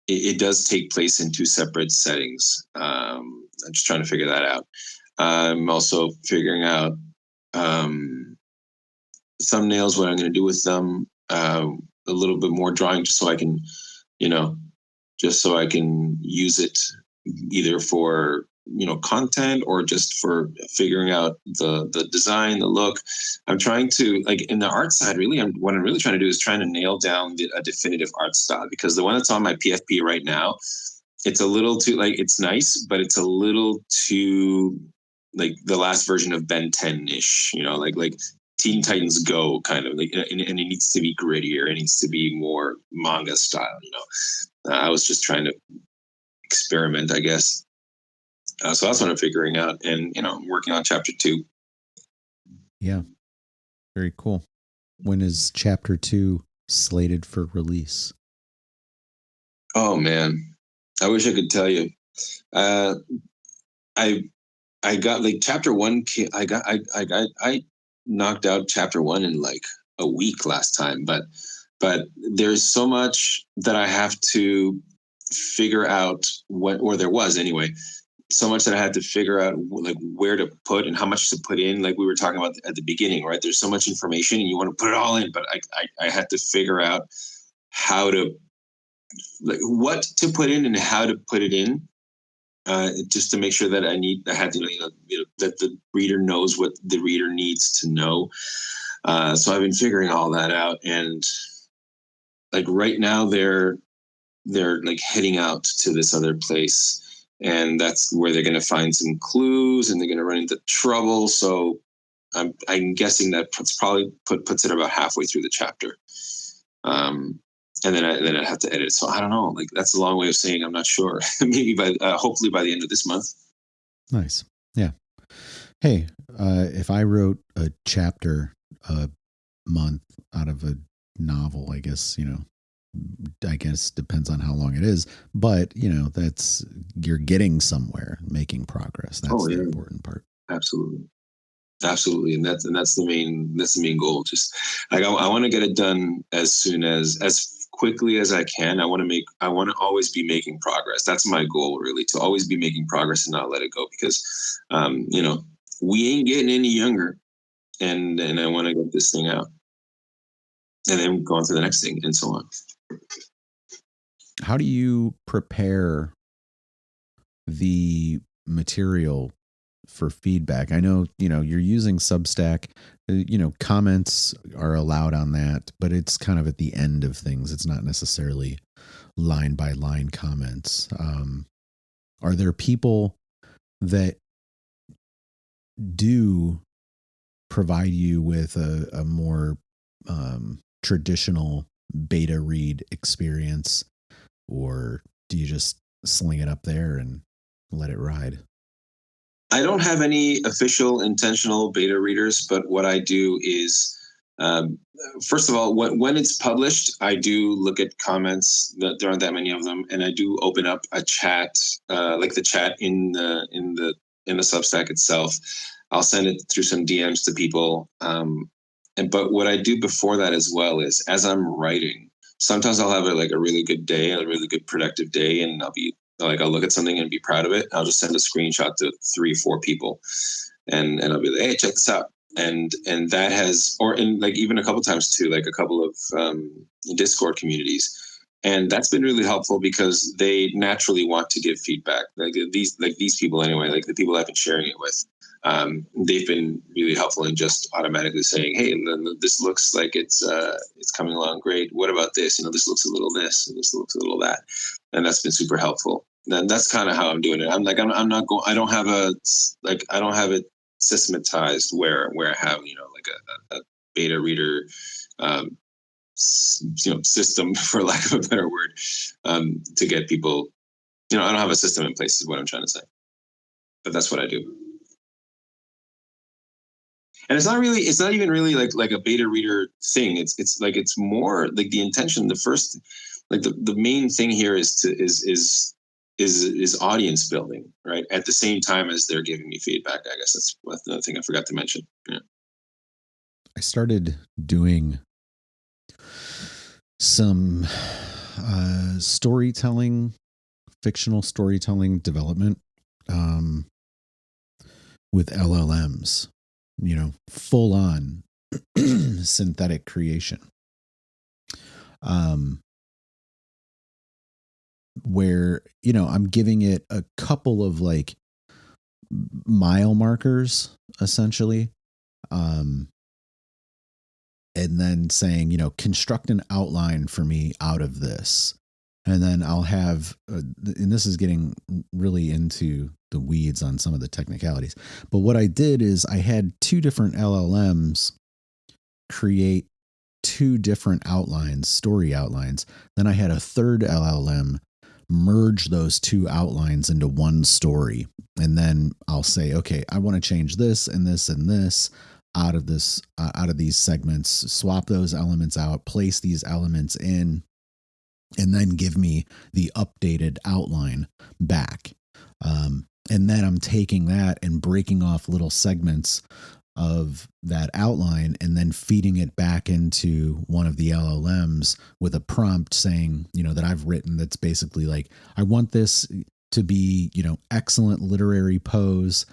C: it does take place in 2 separate settings. I'm just trying to figure that out. I'm also figuring out thumbnails, what I'm going to do with them, a little bit more drawing, just so I can, use it either for content or just for figuring out the design, the look. I'm trying to, like, in the art side, really, what I'm really trying to do is trying to nail down a definitive art style, because the one that's on my PFP right now, it's a little too, like, it's nice, but it's a little too like the last version of Ben 10-ish, like Teen Titans Go kind of, like, and it needs to be grittier. It needs to be more manga style. I was just trying to experiment, I guess. So that's what I'm figuring out, and I'm working on chapter 2.
A: Yeah, very cool. When is chapter 2 slated for release?
C: Oh man, I wish I could tell you. I got, like, chapter 1. I knocked out chapter 1 in like a week last time, but there's so much that I have to figure out, or there was anyway, so much that I had to figure out, like, where to put and how much to put in, like we were talking about at the beginning, right? There's so much information and you want to put it all in, but I had to figure out how to, like, what to put in and how to put it in, just to make sure that that the reader knows what the reader needs to know. So I've been figuring all that out, and like right now they're like heading out to this other place, and that's where they're going to find some clues, and they're going to run into trouble. So I'm guessing that puts it about halfway through the chapter. And then I have to edit. So I don't know. Like, that's a long way of saying I'm not sure. Maybe hopefully by the end of this month.
A: Nice. Yeah. Hey, if I wrote a chapter a month out of a novel, I guess depends on how long it is, but that's, you're getting somewhere, making progress. That's the important part.
C: Absolutely. And that's the main goal. Just like, I want to get it done as quickly as I can. I want to always be making progress. That's my goal, really, to always be making progress and not let it go, because we ain't getting any younger, and I want to get this thing out and then go on to the next thing, and so on.
A: How do you prepare the material for feedback? I know, you're using Substack, comments are allowed on that, but it's kind of at the end of things. It's not necessarily line by line comments. Are there people that do provide you with a more traditional beta read experience, or do you just sling it up there and let it ride?
C: I don't have any official intentional beta readers, but what I do is, first of all, when it's published, I do look at comments. There aren't that many of them, and I do open up a chat, like the chat in the Substack itself. I'll send it through some DMs to people, but what I do before that as well is, as I'm writing, sometimes I'll have a really good day, a really good productive day, and I'll look at something and be proud of it. I'll just send a screenshot to 3-4 people, and I'll be like, hey, check this out. and that has, or in like even a couple times too, like a couple of Discord communities, and that's been really helpful because they naturally want to give feedback. Like these people anyway, like the people I've been sharing it with, they've been really helpful in just automatically saying, "Hey, this looks like it's coming along great. What about this? This looks a little this, and this looks a little that," and that's been super helpful. And that's kind of how I'm doing it. I'm not going. I don't have it systematized where I have like a beta reader system, for lack of a better word, to get people. I don't have a system in place is what I'm trying to say, but that's what I do. And it's not even really like a beta reader thing. It's more like the intention. The first, like the main thing here is audience building, right? At the same time as they're giving me feedback. I guess that's another thing I forgot to mention. Yeah.
A: I started doing some fictional storytelling development with LLMs, full on synthetic creation. Where, I'm giving it a couple of like mile markers essentially. And then saying, construct an outline for me out of this. And then I'll have, and this is getting really into the weeds on some of the technicalities. But what I did is I had two different LLMs create two different outlines, story outlines. Then I had a third LLM merge those two outlines into one story. And then I'll say, okay, I want to change this and this and this out of these segments, swap those elements out, place these elements in, and then give me the updated outline back. And then I'm taking that and breaking off little segments of that outline and then feeding it back into one of the LLMs with a prompt saying, that I've written that's basically like, I want this to be, excellent literary prose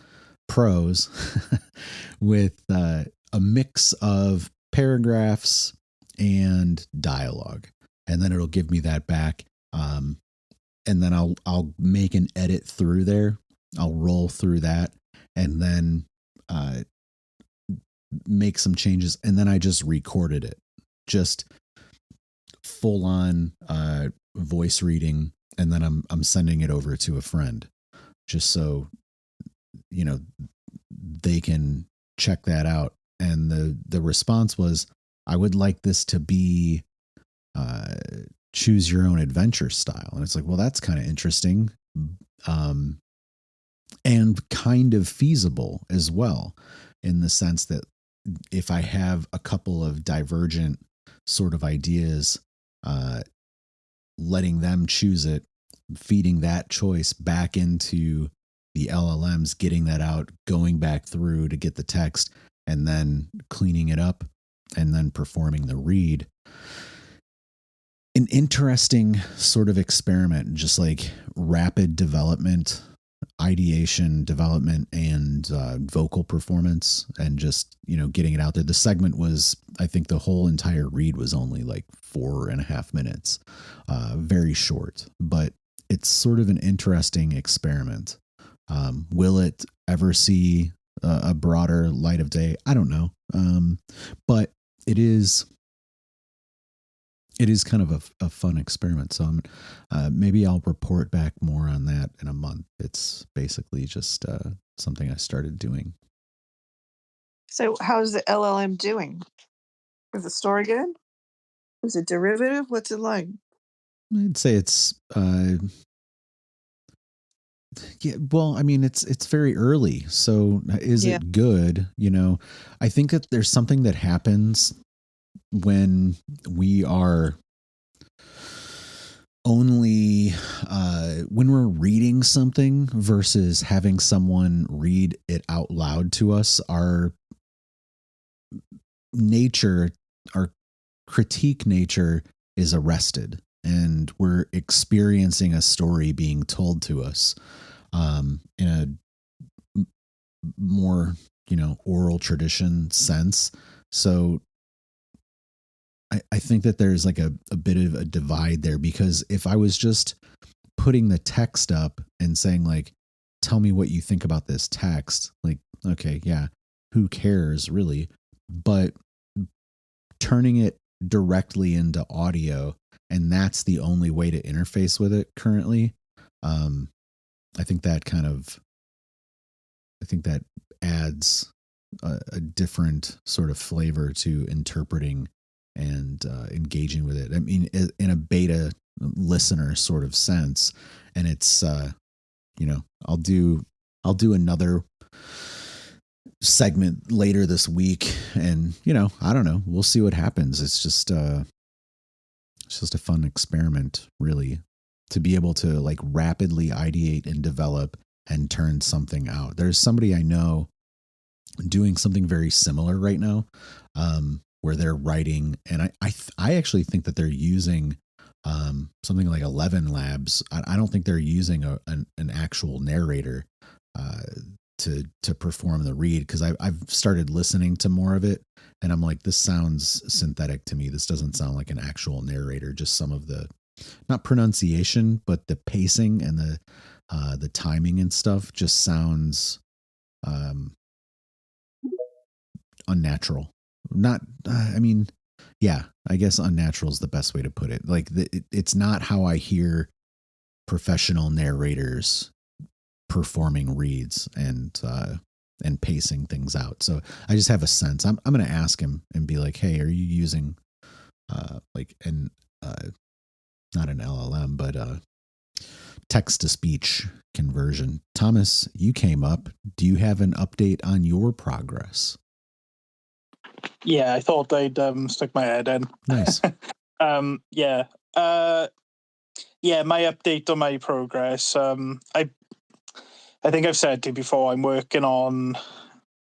A: with a mix of paragraphs and dialogue. And then it'll give me that back. And then I'll make an edit through there. I'll roll through that and then make some changes. And then I just recorded it, just full on voice reading. And then I'm sending it over to a friend just so, they can check that out. And the response was, I would like this to be choose your own adventure style. And it's like, well, that's kind of interesting. And kind of feasible as well, in the sense that if I have a couple of divergent sort of ideas, letting them choose it, feeding that choice back into the LLMs, getting that out, going back through to get the text, and then cleaning it up and then performing the read. An interesting sort of experiment, just like rapid development, ideation, development, and vocal performance, and just, getting it out there. The segment was, I think the whole entire read was only like 4.5 minutes, very short, but it's sort of an interesting experiment. Will it ever see a broader light of day? I don't know. But it is kind of a fun experiment. So maybe I'll report back more on that in a month. It's basically just something I started doing.
B: So how's the LLM doing? Is the story good? Is it derivative? What's it like?
A: I'd say it's yeah, well, I mean, it's very early. So is it good? I think that there's something that happens when we are only when we're reading something versus having someone read it out loud to us. Our nature, our critique nature is arrested, and we're experiencing a story being told to us in a more, oral oral tradition sense. So I think that there's like a bit of a divide there, because if I was just putting the text up and saying like, tell me what you think about this text, like, okay, yeah, who cares really? But turning it directly into audio, and that's the only way to interface with it currently. I think that adds a different sort of flavor to interpreting and engaging with it. I mean, in a beta listener sort of sense, and it's I'll do another segment later this week, and I don't know, we'll see what happens. It's just a fun experiment, really, to be able to like rapidly ideate and develop and turn something out. There's somebody I know doing something very similar right now, where they're writing, and I actually think that they're using something like 11 Labs. I don't think they're using an actual narrator to perform the read, because I've started listening to more of it, and I'm like, this sounds synthetic to me. This doesn't sound like an actual narrator. Just some of the, not pronunciation, but the pacing and the timing and stuff just sounds unnatural. Not, I mean, yeah, I guess unnatural is the best way to put it. Like it's not how I hear professional narrators performing reads and pacing things out. So I just have a sense. I'm going to ask him and be like, hey, are you using like not an LLM, but text to speech conversion? Thomas, you came up. Do you have an update on your progress?
D: Yeah, I thought I'd stick my head in.
A: Nice.
D: Yeah. My update on my progress. I think I've said to you before, I'm working on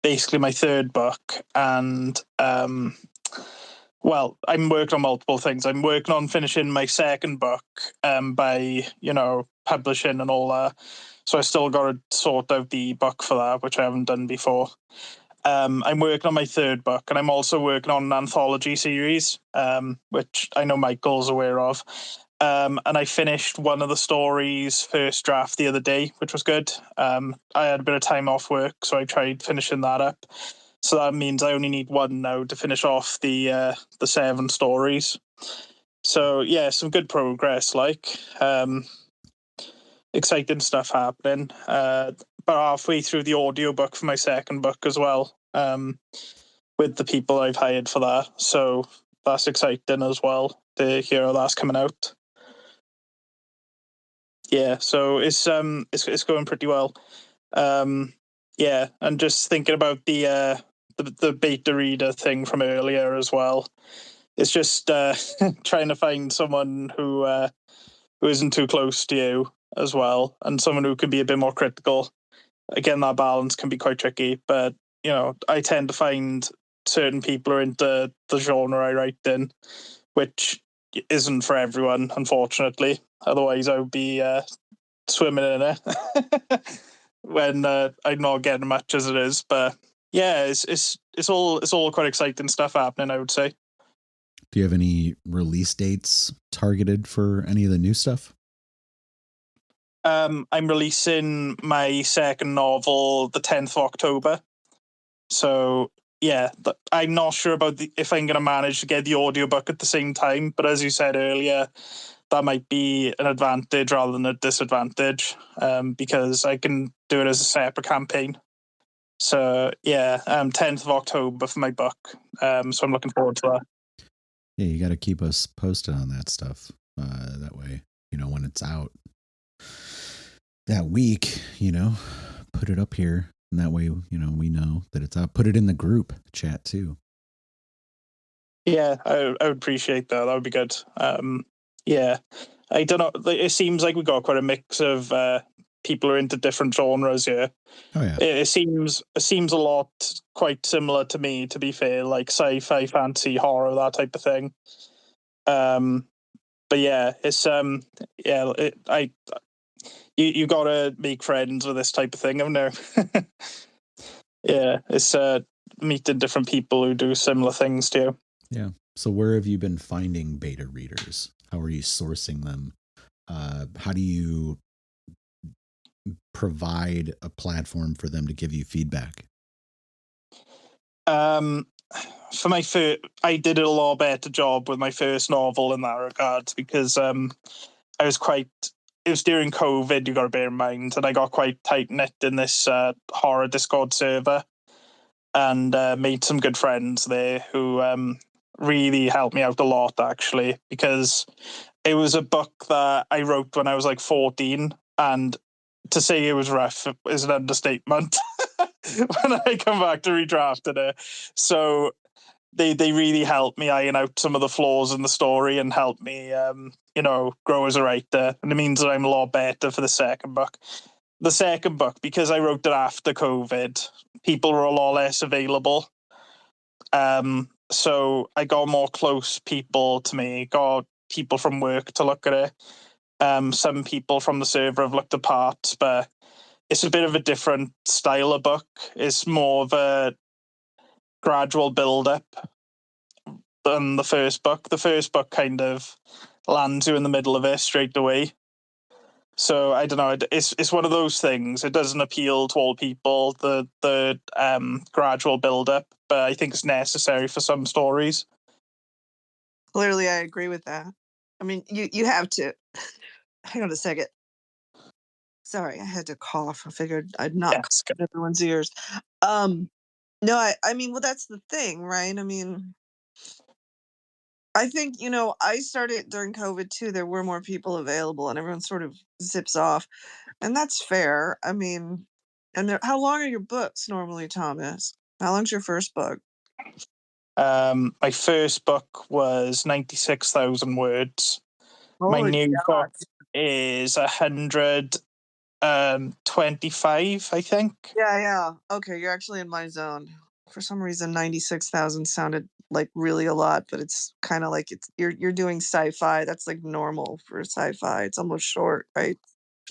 D: basically my third book, and I'm working on multiple things. I'm working on finishing my second book by publishing and all that. So I still got to sort out the book for that, which I haven't done before. I'm working on my third book, and I'm also working on an anthology series, which I know Michael's aware of. And I finished one of the stories' first draft the other day, which was good. I had a bit of time off work, so I tried finishing that up. So that means I only need one now to finish off the 7 stories. So yeah, some good progress. Like exciting stuff happening. About halfway through the audiobook for my second book as well, with the people I've hired for that. So that's exciting as well to hear how that's coming out. Yeah, so it's going pretty well. Yeah, and just thinking about the beta reader thing from earlier as well. It's just trying to find someone who isn't too close to you as well, and someone who can be a bit more critical. Again, that balance can be quite tricky, but I tend to find certain people are into the genre I write in, which isn't for everyone, unfortunately. Otherwise, I would be swimming in it when I'm not getting much as it is. But yeah, it's all quite exciting stuff happening, I would say.
A: Do you have any release dates targeted for any of the new stuff?
D: I'm releasing my second novel the 10th of October. So yeah, I'm not sure about if I'm going to manage to get the audiobook at the same time. But as you said earlier, that might be an advantage rather than a disadvantage, because I can do it as a separate campaign. So yeah, 10th of October for my book. So I'm looking forward to that.
A: Yeah, you got to keep us posted on that stuff. That way, when it's out that week, put it up here. And that way, we know that it's out. Put it in the group chat too.
D: Yeah, I would appreciate that. That would be good. Yeah, I don't know. It seems like we got quite a mix of people who are into different genres here.
A: Oh yeah.
D: It seems a lot quite similar to me, to be fair, like sci-fi, fantasy, horror, that type of thing. But yeah, it's you gotta make friends with this type of thing, haven't you? Yeah, it's meeting different people who do similar things to you.
A: Yeah. So where have you been finding beta readers? How are you sourcing them? How do you provide a platform for them to give you feedback?
D: For my first, I did a lot better job with my first novel in that regard, because I was quite, it was during COVID, you got to bear in mind, and I got quite tight-knit in this horror Discord server, and made some good friends there who really helped me out a lot, actually, because it was a book that I wrote when I was like 14, and to say it was rough is an understatement when I come back to redrafting it. So they really helped me iron out some of the flaws in the story and help me, grow as a writer. And it means that I'm a lot better for the second book. The second book, because I wrote it after COVID, people were a lot less available. So I got more close people to me, got people from work to look at it. Some people from the server have looked at parts, but it's a bit of a different style of book. It's more of a gradual build-up than the first book. The first book kind of lands you in the middle of it straight away. So I don't know. It's one of those things. It doesn't appeal to all people, the gradual build-up, but I think it's necessary for some stories.
B: Clearly, I agree with that. I mean, you have to. Hang on a second. Sorry, I had to cough. I figured I'd not cough in everyone's ears. No, I mean, well, that's the thing, right? I mean, I think, I started during COVID too. There were more people available and everyone sort of zips off. And that's fair. I mean, how long are your books normally, Thomas? How long's your first book?
D: My first book was 96,000 words. My new book is 125, I think.
B: Yeah. Okay, you're actually in my zone. For some reason, 96,000 sounded like really a lot, but it's kind of like you're doing sci-fi. That's like normal for sci-fi. It's almost short, right?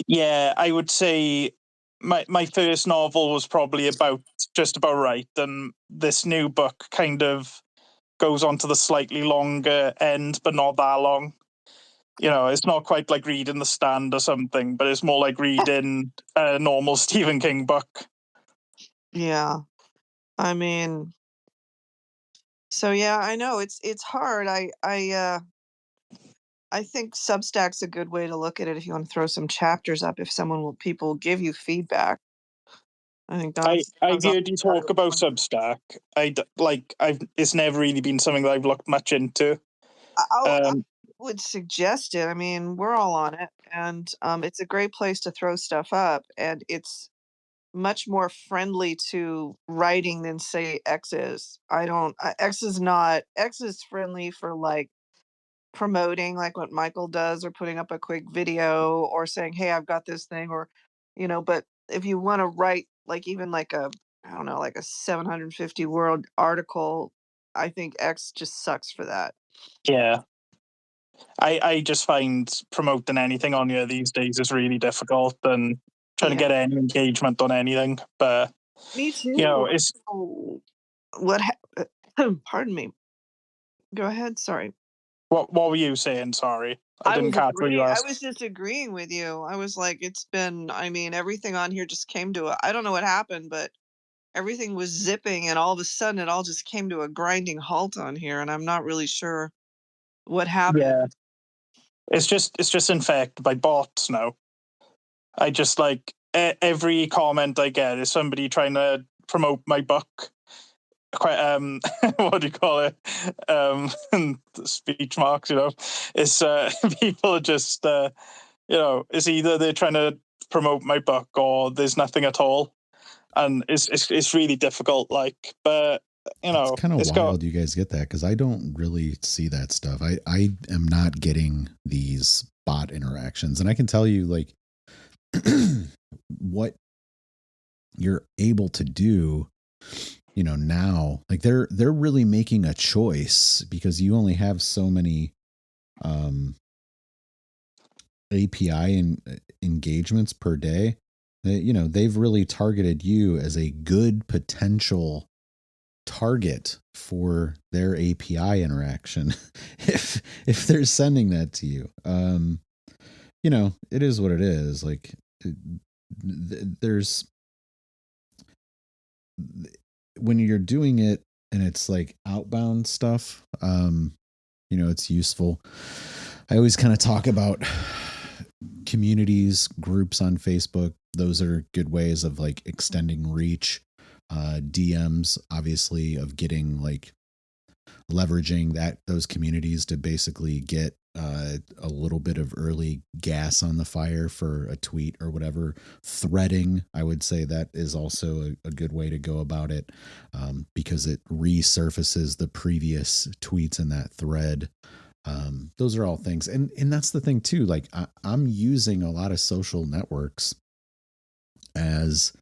D: Yeah, I would say my first novel was probably just about right, and this new book kind of goes on to the slightly longer end, but not that long. It's not quite like reading The Stand or something, but it's more like reading a normal Stephen King book.
B: Yeah. I mean, so yeah, I know it's hard. I think Substack's a good way to look at it if you want to throw some chapters up. If people will give you feedback. I think that's.
D: I heard you talk about Substack. It's never really been something that I've looked much into.
B: I would suggest it. I mean, we're all on it, and it's a great place to throw stuff up, and it's much more friendly to writing than say X is. X is friendly for like promoting like what Michael does or putting up a quick video or saying, "Hey, I've got this thing," or but if you want to write like even like a I don't know, like a 750 word article, I think X just sucks for that.
D: Yeah. I just find promoting anything on here these days is really difficult, and trying to get any engagement on anything. But
B: me too.
D: It's
B: pardon me. Go ahead. Sorry.
D: What were you saying? Sorry, I didn't catch what you asked.
B: I was just agreeing with you. I was like, everything on here just came to I don't know what happened, but everything was zipping, and all of a sudden it all just came to a grinding halt on here, and I'm not really sure what happened.
D: Yeah. It's just infected by bots now. I just every comment I get is somebody trying to promote my book. Quite what do you call it? Speech marks, It's people are just it's either they're trying to promote my book or there's nothing at all. And it's really difficult, but
A: it's kind of wild you guys get that, because I don't really see that stuff. I am not getting these bot interactions, and I can tell you like what you're able to do now, like they're really making a choice, because you only have so many API and engagements per day that they've really targeted you as a good potential target for their API interaction if they're sending that to you. You know, it is what it is. Like there's when you're doing it and it's like outbound stuff, you know, it's useful. I always kind of talk about communities, groups on Facebook. Those are good ways of like extending reach. DMs, obviously, of getting like leveraging those communities to basically get a little bit of early gas on the fire for a tweet or whatever. Threading, I would say that is also a good way to go about it, because it resurfaces the previous tweets in that thread. Those are all things. And that's the thing too. Like I'm using a lot of social networks as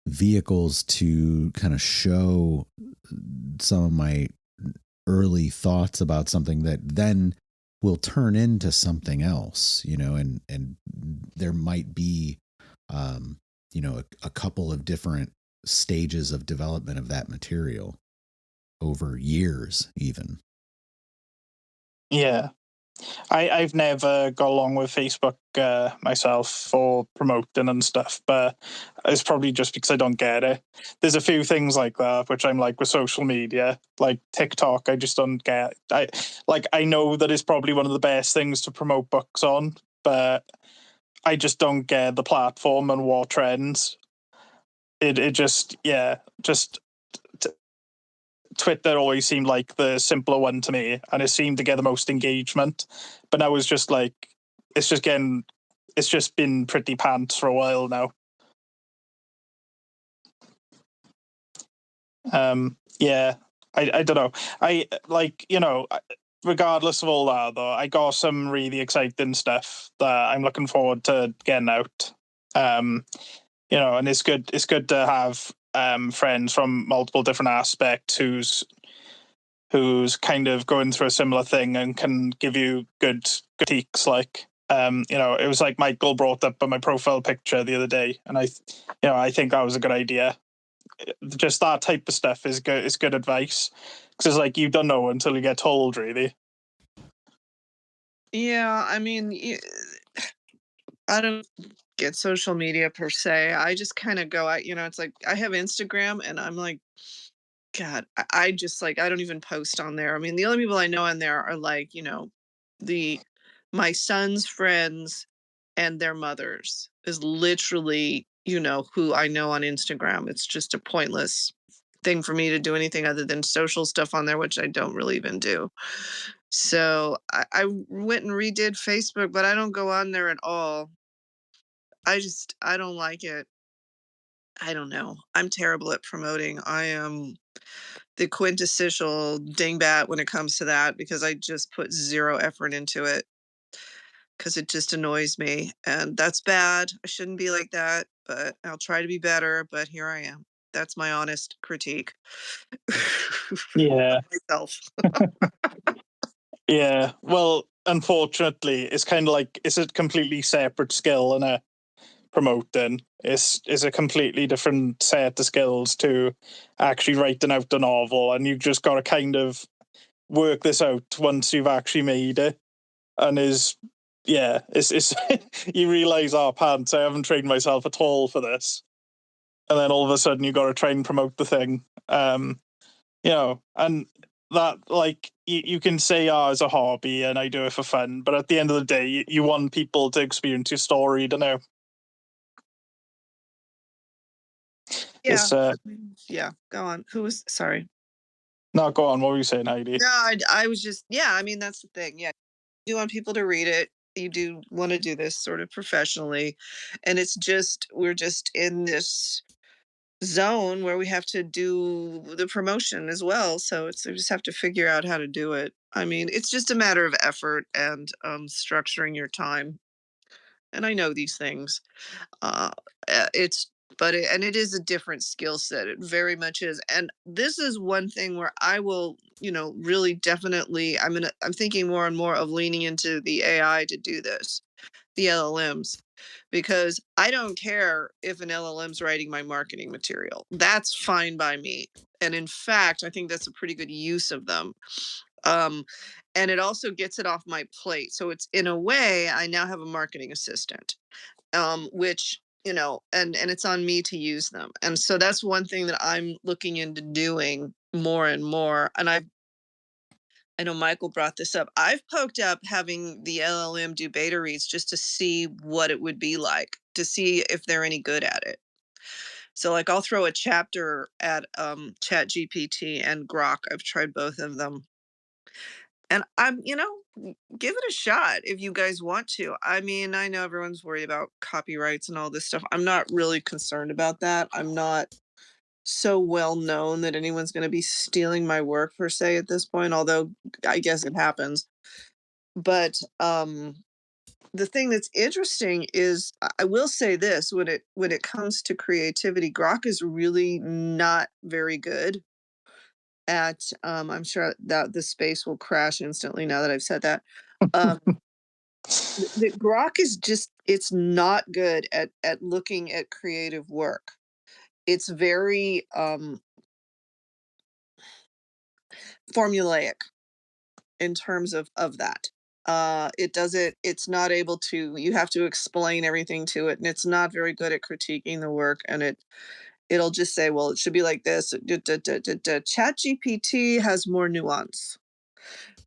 A: vehicles to kind of show some of my early thoughts about something that then will turn into something else, you know, and there might be, you know, a couple of different stages of development of that material over years even.
D: Yeah. I've never got along with Facebook myself for promoting and stuff, but it's probably just because I don't get it. There's a few things like that which I'm like with social media, like TikTok. I just don't get. I know that it's probably one of the best things to promote books on, but I just don't get the platform and what trends. It just Twitter always seemed like the simpler one to me, and it seemed to get the most engagement. But now it's just like it's just been pretty pants for a while now. Yeah, I don't know. I like, you know, regardless of all that though, I got some really exciting stuff that I'm looking forward to getting out. You know, and it's good to have friends from multiple different aspects who's kind of going through a similar thing and can give you good critiques. Like, you know, it was like Michael brought up my profile picture the other day, and I think that was a good idea. Just that type of stuff is good. It's good advice because it's like you don't know until you get told, really.
B: Yeah, I mean, I don't get social media per se. I just kind of go out, you know, it's like I have Instagram and I'm like, God, I just like, I don't even post on there. I mean, the only people I know on there are like, you know, my son's friends and their mothers is literally, you know, who I know on Instagram. It's just a pointless thing for me to do anything other than social stuff on there, which I don't really even do. So I went and redid Facebook, but I don't go on there at all. I don't like it. I don't know. I'm terrible at promoting. I am the quintessential dingbat when it comes to that because I just put zero effort into it because it just annoys me. And that's bad. I shouldn't be like that, but I'll try to be better. But here I am. That's my honest critique.
D: Yeah.
B: Myself.
D: Yeah. Well, unfortunately, it's kind of like it's a completely separate skill, and promoting is a completely different set of skills to actually writing out a novel, and you've just got to kind of work this out once you've actually made it. And it's you realize, oh pants, I haven't trained myself at all for this, and then all of a sudden you got to try and promote the thing. You know, and that, like, you can say, oh, it's a hobby and I do it for fun, but at the end of the day, you want people to experience your story, don't know.
B: Yeah. Yeah. Go on. Who was sorry?
D: No, go on. What were you saying, Heidi?
B: No, I was just, yeah, I mean, that's the thing. Yeah. You want people to read it. You do want to do this sort of professionally. And it's just, we're just in this zone where we have to do the promotion as well. So we just have to figure out how to do it. I mean, it's just a matter of effort and structuring your time. And I know these things. Uh, it's and it is a different skill set. It very much is. And this is one thing where I will, you know, really definitely I'm thinking more and more of leaning into the AI to do this, the LLMs, because I don't care if an LLM's writing my marketing material. That's fine by me. And in fact, I think that's a pretty good use of them. And it also gets it off my plate. So it's, in a way, I now have a marketing assistant, which, you know, and it's on me to use them. And so that's one thing that I'm looking into doing more and more. And I know Michael brought this up. I've poked up having the LLM do beta reads just to see what it would be like, to see if they're any good at it. So like I'll throw a chapter at ChatGPT and Grok. I've tried both of them. And I'm, you know, give it a shot if you guys want to. I mean, I know everyone's worried about copyrights and all this stuff. I'm not really concerned about that. I'm not so well known that anyone's going to be stealing my work per se at this point, although I guess it happens. But the thing that's interesting is, I will say this, when it comes to creativity, Grok is really not very good at I'm sure that the space will crash instantly now that I've said that. The Grok is just, it's not good at looking at creative work. It's very formulaic in terms of that. It's not able to, you have to explain everything to it, and it's not very good at critiquing the work, and it'll just say, well, it should be like this. ChatGPT has more nuance.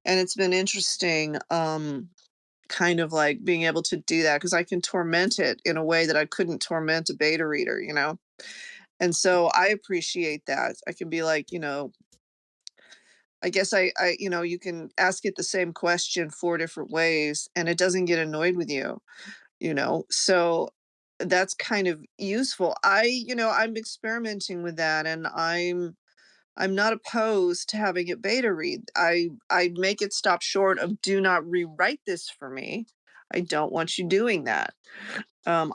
B: And it's been interesting, kind of like being able to do that, because I can torment it in a way that I couldn't torment a beta reader, you know? And so I appreciate that. I can be like, you know, I guess you know, you can ask it the same question 4 different ways and it doesn't get annoyed with you, you know? So that's kind of useful. You know, I'm experimenting with that, and I'm not opposed to having it beta read. I make it stop short of, do not rewrite this for me. I don't want you doing that. I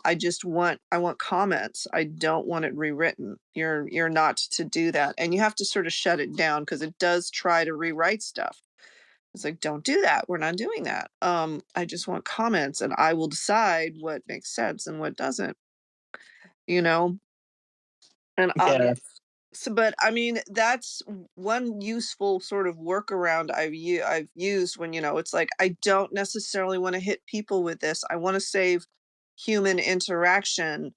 B: want comments. I don't want it rewritten. You're not to do that. And you have to sort of shut it down, because it does try to rewrite stuff. It's like, don't do that. We're not doing that. I just want comments, and I will decide what makes sense and what doesn't, you know? And
D: Yeah.
B: so, but I mean, that's one useful sort of workaround I've used when, you know, it's like, I don't necessarily want to hit people with this. I want to save human interaction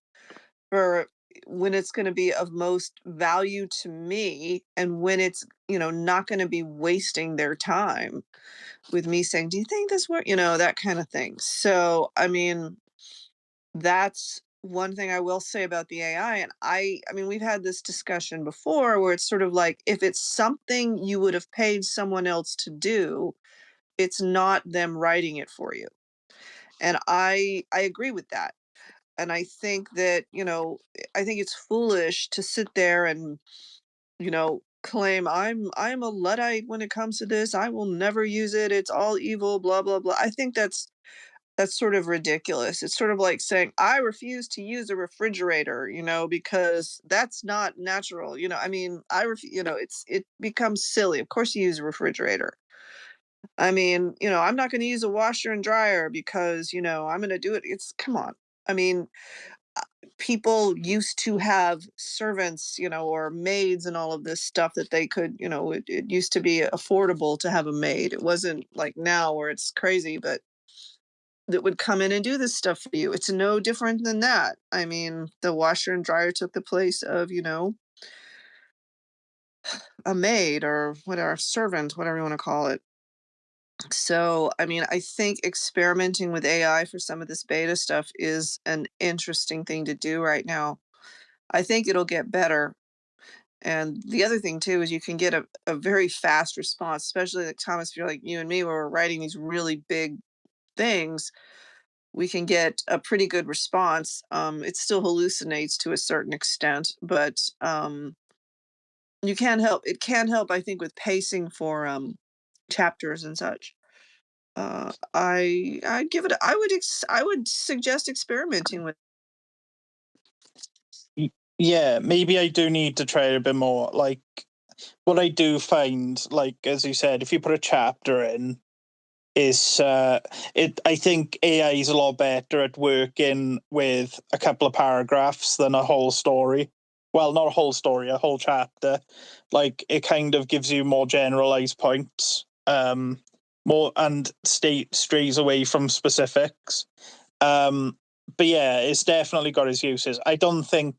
B: for when it's going to be of most value to me, and when it's, you know, not going to be wasting their time with me saying, do you think this work? You know, that kind of thing. So, I mean, that's one thing I will say about the AI. And I mean, we've had this discussion before where it's sort of like, if it's something you would have paid someone else to do, it's not them writing it for you. And I agree with that. And I think that, you know, I think it's foolish to sit there and, you know, claim I'm a Luddite when it comes to this. I will never use it. It's all evil, blah, blah, blah. I think that's sort of ridiculous. It's sort of like saying, I refuse to use a refrigerator, you know, because that's not natural. You know, I mean, you know, it becomes silly. Of course you use a refrigerator. I mean, you know, I'm not going to use a washer and dryer because, you know, I'm going to do it. Come on. I mean, people used to have servants, you know, or maids and all of this stuff that they could, you know, it used to be affordable to have a maid. It wasn't like now where it's crazy, but that would come in and do this stuff for you. It's no different than that. I mean, the washer and dryer took the place of, you know, a maid or whatever, servant, whatever you want to call it. So, I mean, I think experimenting with AI for some of this beta stuff is an interesting thing to do right now. I think it'll get better. And the other thing too is you can get a very fast response, especially like Thomas, if you're like you and me, where we're writing these really big things, we can get a pretty good response. It still hallucinates to a certain extent, but it can help, I think, with pacing for chapters and such. I give it. I would suggest experimenting with.
D: Yeah, maybe I do need to try it a bit more. Like, what I do find, like, as you said, if you put a chapter in, is I think AI is a lot better at working with a couple of paragraphs than a whole story. Well, not a whole story, a whole chapter. Like, it kind of gives you more generalized points, more, and strays away from specifics. But yeah, it's definitely got its uses. I don't think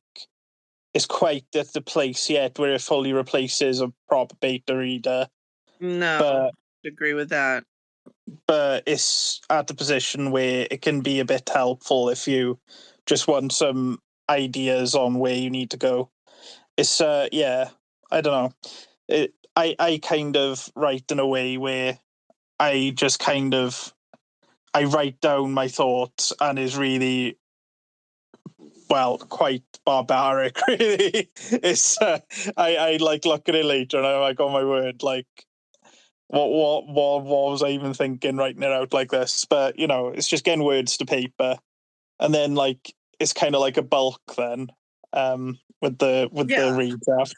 D: it's quite at the place yet where it fully replaces a proper beta reader.
B: No,
D: But
B: I agree with that.
D: But it's at the position where it can be a bit helpful if you just want some ideas on where you need to go. It's yeah, I don't know. I kind of write in a way where I just kind of I write down my thoughts, and is really, well, quite barbaric. Really, it's I like look at it later and I'm like, oh my word, like what was I even thinking writing it out like this? But it's just getting words to paper, and then like it's kind of like a bulk then, with the read draft.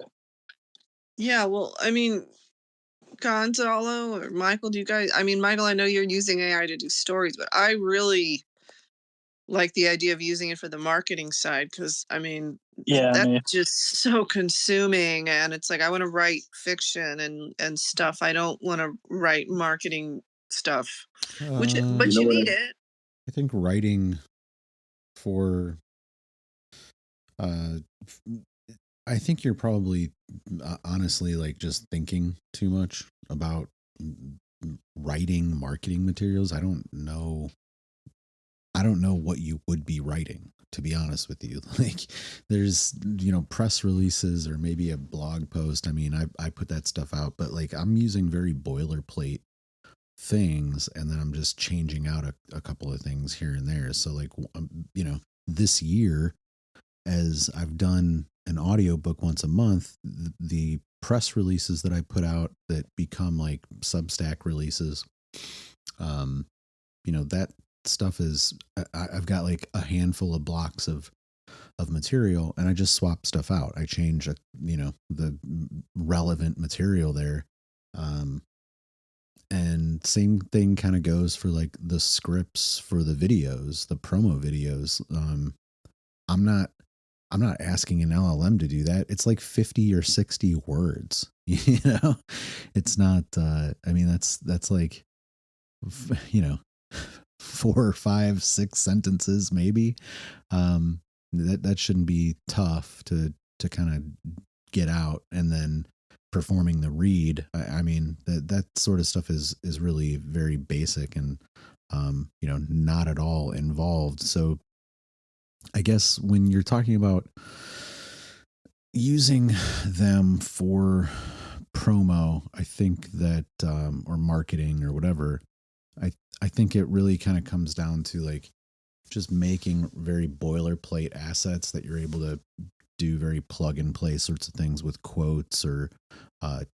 B: Yeah, well, I mean, Gonzalo or Michael, do you guys? I mean, Michael, I know you're using AI to do stories, but I really like the idea of using it for the marketing side, because I mean, that's just so consuming, and it's like I want to write fiction and stuff. I don't want to write marketing stuff, but you need it.
A: I think writing for I think you're probably honestly like just thinking too much about writing marketing materials. I don't know what you would be writing, to be honest with you. Like, there's press releases or maybe a blog post. I mean, I put that stuff out, but like I'm using very boilerplate things, and then I'm just changing out a couple of things here and there. So like this year, as I've done an audiobook once a month, the press releases that I put out that become like Substack releases, that stuff is, I've got like a handful of blocks of material, and I just swap stuff out. I change the relevant material there. And same thing kind of goes for like the scripts for the videos, the promo videos. I'm not asking an LLM to do that. It's like 50 or 60 words. It's not, I mean, that's like, 4 or 5, 6 sentences, maybe. That shouldn't be tough to kind of get out. And then performing the read, I mean, that sort of stuff is really very basic and, not at all involved. So I guess when you're talking about using them for promo, I think that, or marketing or whatever, I think it really kind of comes down to like just making very boilerplate assets that you're able to do very plug and play sorts of things with quotes or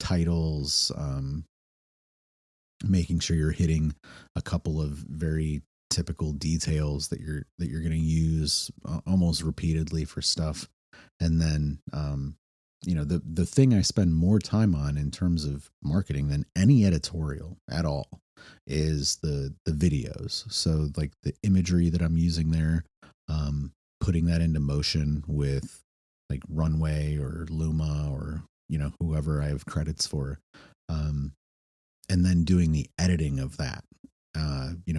A: titles, making sure you're hitting a couple of very typical details that you're going to use almost repeatedly for stuff. And then the thing I spend more time on in terms of marketing than any editorial at all is the videos. So like the imagery that I'm using there, putting that into motion with like Runway or Luma or whoever I have credits for, and then doing the editing of that,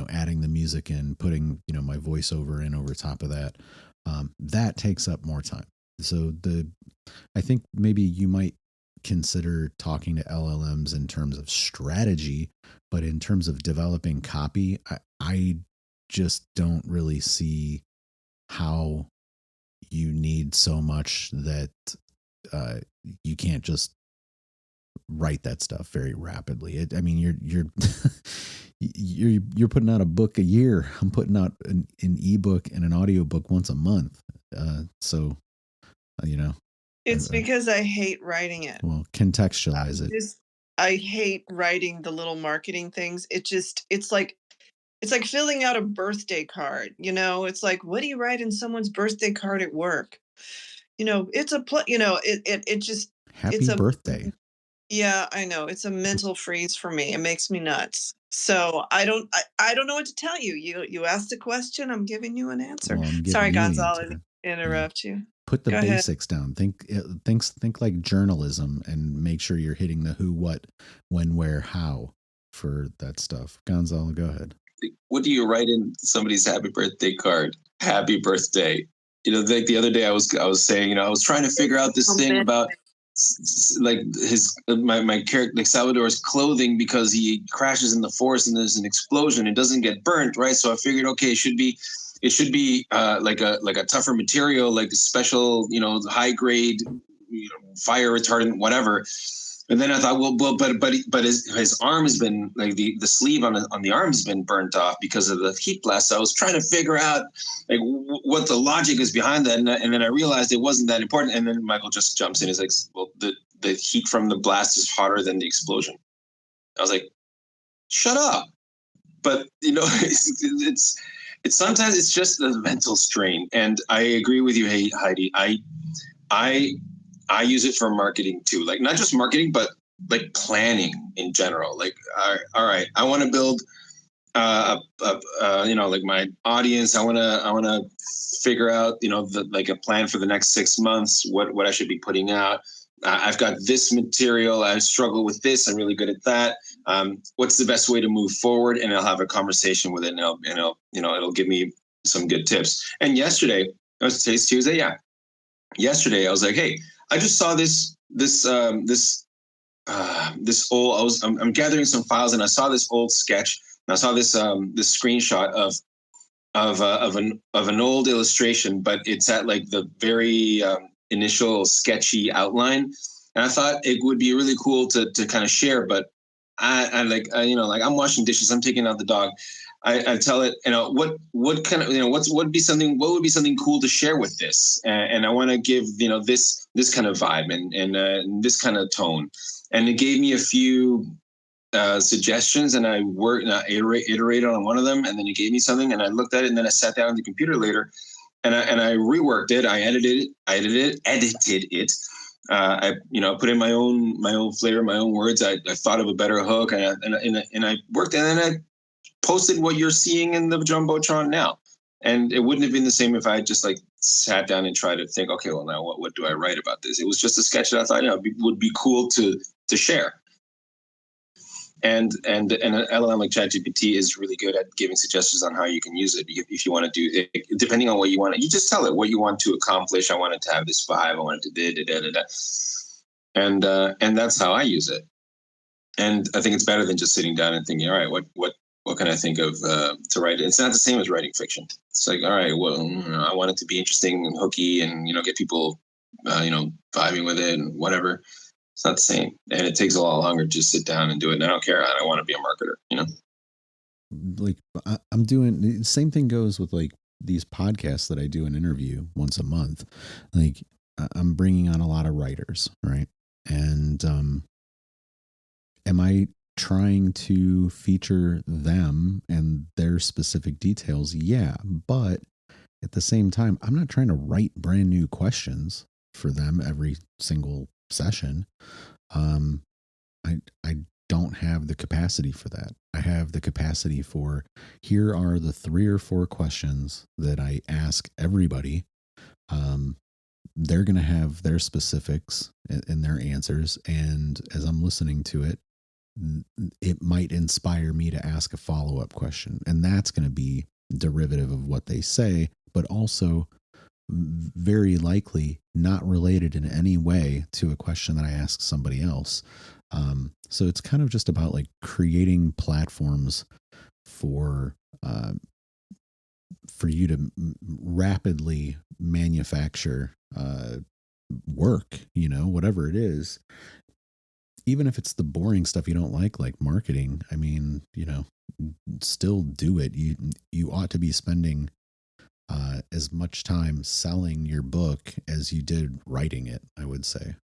A: adding the music in, putting my voiceover in over top of that, that takes up more time. So I think maybe you might consider talking to LLMs in terms of strategy, but in terms of developing copy, I just don't really see how you need so much that you can't just write that stuff very rapidly. I mean, you're putting out a book a year. I'm putting out an ebook and an audiobook once a month. So
B: it's because I hate writing it.
A: Well, contextualize it.
B: I hate writing the little marketing things. It's like filling out a birthday card. It's like, what do you write in someone's birthday card at work? It's a it just
A: happy birthday.
B: Yeah, I know. It's a mental freeze for me. It makes me nuts. So I don't know what to tell you. You asked a question, I'm giving you an answer.
A: Well, I'm
B: Sorry,
A: giving you the
B: Gonzalo, I
A: answer.
B: didn't
A: Yeah.
B: interrupt you.
A: Put the
B: Go ahead.
A: basics down. Think like journalism, and make sure you're hitting the who, what, when, where, how for that stuff. Gonzalo, go ahead.
C: What do you write in somebody's happy birthday card? Happy birthday. Like the other day I was saying, I was trying to figure out this thing about like my character, like Salvador's clothing, because he crashes in the forest and there's an explosion. It doesn't get burnt, right? So I figured, okay, it should be like a tougher material, like a special, high grade, fire retardant, whatever. And then I thought, well, but his arm has been, like, the sleeve on the arm has been burnt off because of the heat blast. So I was trying to figure out like what the logic is behind that, and then I realized it wasn't that important. And then Michael just jumps in. He's like, well, the heat from the blast is hotter than the explosion. I was like, shut up. But it's sometimes it's just a mental strain. And I agree with you, hey Heidi. I use it for marketing too, like not just marketing, but like planning in general. Like, all right, I want to build, like my audience. I want to figure out, like a plan for the next 6 months, what I should be putting out. I've got this material. I struggle with this. I'm really good at that. What's the best way to move forward? And I'll have a conversation with it, and it'll give me some good tips. And yesterday, it was today's Tuesday. Yeah. Yesterday, I was like, hey, I just saw this old. I'm gathering some files, and I saw this old sketch, and I saw this screenshot of an old illustration, but it's at like the very initial sketchy outline, and I thought it would be really cool to kind of share. But like I'm washing dishes, I'm taking out the dog. I tell it, what kind of, what would be something cool to share with this, and I want to give this kind of vibe and this kind of tone, and it gave me a few suggestions, and I iterated on one of them, and then it gave me something, and I looked at it, and then I sat down on the computer later, and I reworked it, I edited it. I put in my own flavor, my own words. I thought of a better hook, and I worked, and then I posted what you're seeing in the Jumbotron now. And it wouldn't have been the same if I just like sat down and tried to think, okay, well, now what do I write about this? It was just a sketch that I thought, would be cool to share. And an LLM like ChatGPT is really good at giving suggestions on how you can use it. If you want to do it, depending on what you want, you just tell it what you want to accomplish. I want it to have this vibe. I want it to da. And that's how I use it. And I think it's better than just sitting down and thinking, all right, what can I think of to write? It's not the same as writing fiction. It's like, all right, well, I want it to be interesting and hooky, and get people, vibing with it and whatever. It's not the same, and it takes a lot longer to just sit down and do it. And I don't care. I don't want to be a marketer.
A: Like I'm doing the same thing goes with like these podcasts that I do an interview once a month. Like I'm bringing on a lot of writers, right? And am I trying to feature them and their specific details? Yeah, but at the same time, I'm not trying to write brand new questions for them every single session. I don't have the capacity for that. I have the capacity for, here are the 3 or 4 questions that I ask everybody. They're going to have their specifics in their answers, and as I'm listening to it, it might inspire me to ask a follow-up question, and that's going to be derivative of what they say, but also very likely not related in any way to a question that I asked somebody else. So it's kind of just about like creating platforms for you to rapidly manufacture work, whatever it is. Even if it's the boring stuff you don't like marketing, I mean, still do it. You ought to be spending as much time selling your book as you did writing it, I would say.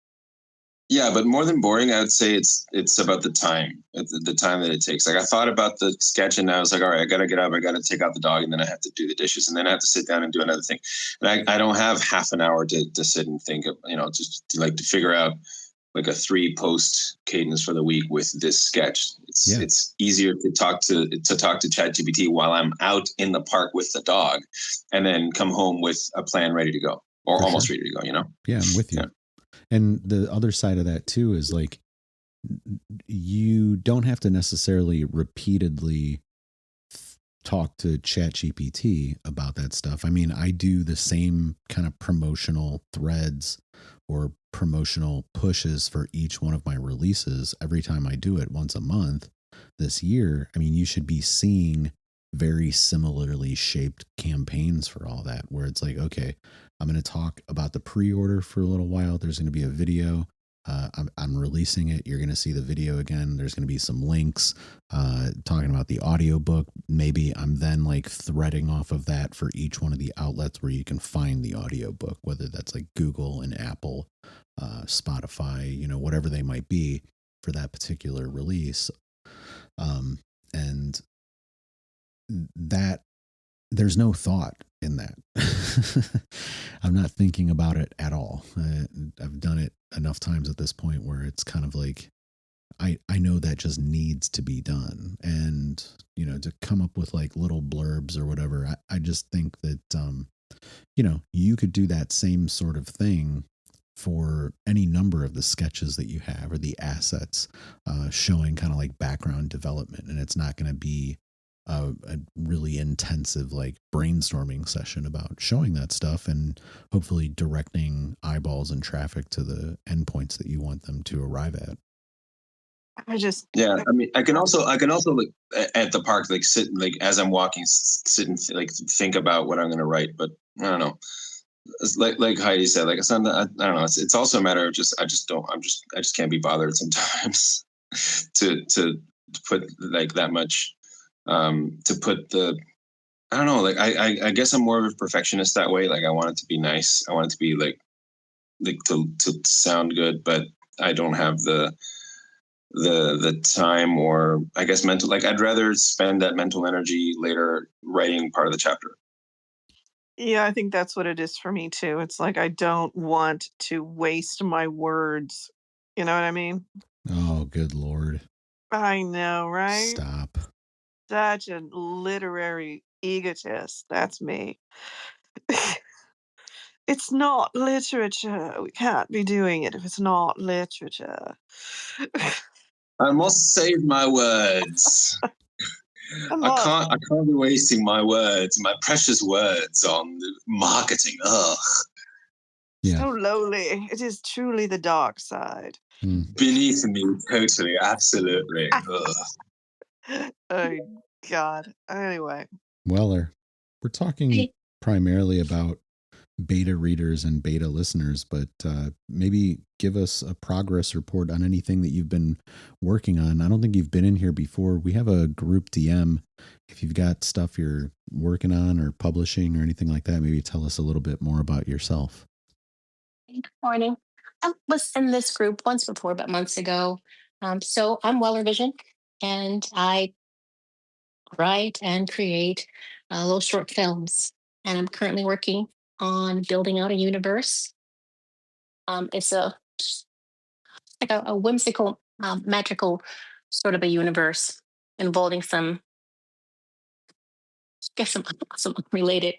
C: Yeah, but more than boring, I would say it's about the time that it takes. Like I thought about the sketch, and I was like, all right, I got to get up, I got to take out the dog, and then I have to do the dishes, and then I have to sit down and do another thing. And I don't have half an hour to sit and think of, just to figure out like a 3-post cadence for the week with this sketch. It's easier to talk to ChatGPT while I'm out in the park with the dog, and then come home with a plan ready to go, or almost ready to go.
A: Yeah, I'm with you. And the other side of that too is like, you don't have to necessarily repeatedly talk to ChatGPT about that stuff. I mean, I do the same kind of promotional threads or promotional pushes for each one of my releases every time I do it once a month this year. I mean, you should be seeing very similarly shaped campaigns for all that, where it's like, okay, I'm going to talk about the pre-order for a little while. There's going to be a video. I'm releasing it. You're going to see the video again. There's going to be some links talking about the audiobook. Maybe I'm then like threading off of that for each one of the outlets where you can find the audiobook, whether that's like Google and Apple, Spotify, whatever they might be for that particular release. And that there's no thought in that. I'm not thinking about it at all. I've done it enough times at this point where it's kind of like, I know that just needs to be done. And, to come up with like little blurbs or whatever, I just think that, you could do that same sort of thing for any number of the sketches that you have or the assets, showing kind of like background development. And it's not going to be a really intensive like brainstorming session about showing that stuff and hopefully directing eyeballs and traffic to the endpoints that you want them to arrive at.
C: I mean, I can also like at the park, like sit, like as I'm walking, sit and like think about what I'm going to write. But I don't know. It's like Heidi said, like it's not, I don't know. It's also a matter of I just can't be bothered sometimes to put like that much. To put I don't know, like I guess I'm more of a perfectionist that way. Like I want it to be nice. I want it to be like to sound good, but I don't have the time, or I guess mental, like I'd rather spend that mental energy later writing part of the chapter.
B: Yeah, I think that's what it is for me too. It's like, I don't want to waste my words. You know what I mean?
A: Oh, good Lord.
B: I know, right?
A: Stop.
B: Such a literary egotist. That's me. It's not literature. We can't be doing it if it's not literature.
C: I must save my words. I can't be wasting my words, my precious words on marketing. Ugh.
A: Yeah.
B: So lowly. It is truly the dark side.
C: Beneath me, totally, absolutely.
B: Oh God. Anyway.
A: Well, we're talking primarily about beta readers and beta listeners, but maybe give us a progress report on anything that you've been working on. I don't think you've been in here before. We have a group DM. If you've got stuff you're working on or publishing or anything like that, maybe tell us a little bit more about yourself.
E: Good morning. I was in this group once before, but months ago. So I'm Weller Vision, and I write and create little short films. And I'm currently working on building out a universe. It's like a whimsical, magical sort of a universe involving some related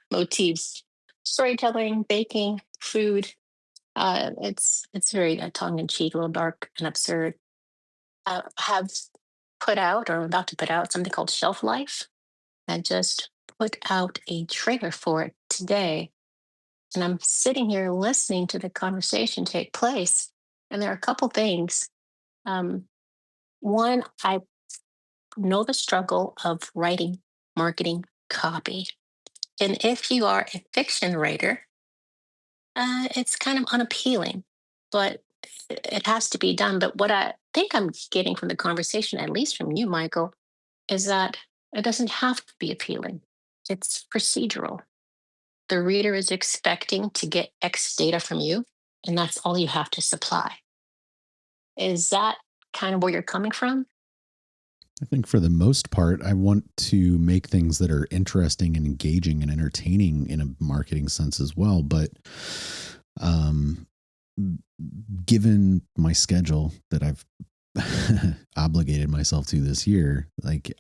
E: motifs: storytelling, baking, food. It's very tongue in cheek, a little dark and absurd. Have put out, or about to put out, something called Shelf Life. I just put out a trailer for it today. And I'm sitting here listening to the conversation take place. And there are a couple things. One, I know the struggle of writing marketing copy. And if you are a fiction writer, it's kind of unappealing, but it has to be done. But what I think I'm getting from the conversation, at least from you, Michael, is that it doesn't have to be appealing. It's procedural. The reader is expecting to get X data from you, and that's all you have to supply. Is that kind of where you're coming from?
A: I think for the most part, I want to make things that are interesting and engaging and entertaining in a marketing sense as well. But given my schedule that I've obligated myself to this year, like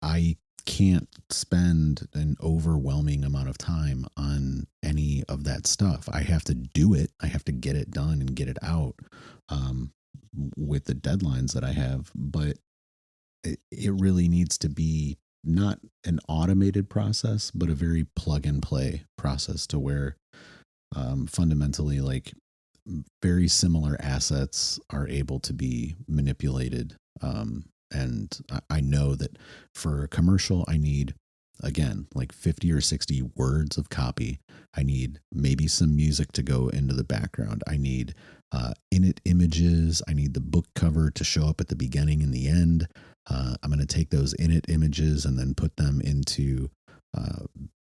A: I can't spend an overwhelming amount of time on any of that stuff. I have to do it. I have to get it done and get it out with the deadlines that I have. But it really needs to be not an automated process, but a very plug and play process to where fundamentally, like, very similar assets are able to be manipulated. And I know that for a commercial, I need, again, like 50 or 60 words of copy. I need maybe some music to go into the background. I need init images. I need the book cover to show up at the beginning and the end. I'm going to take those init images and then put them into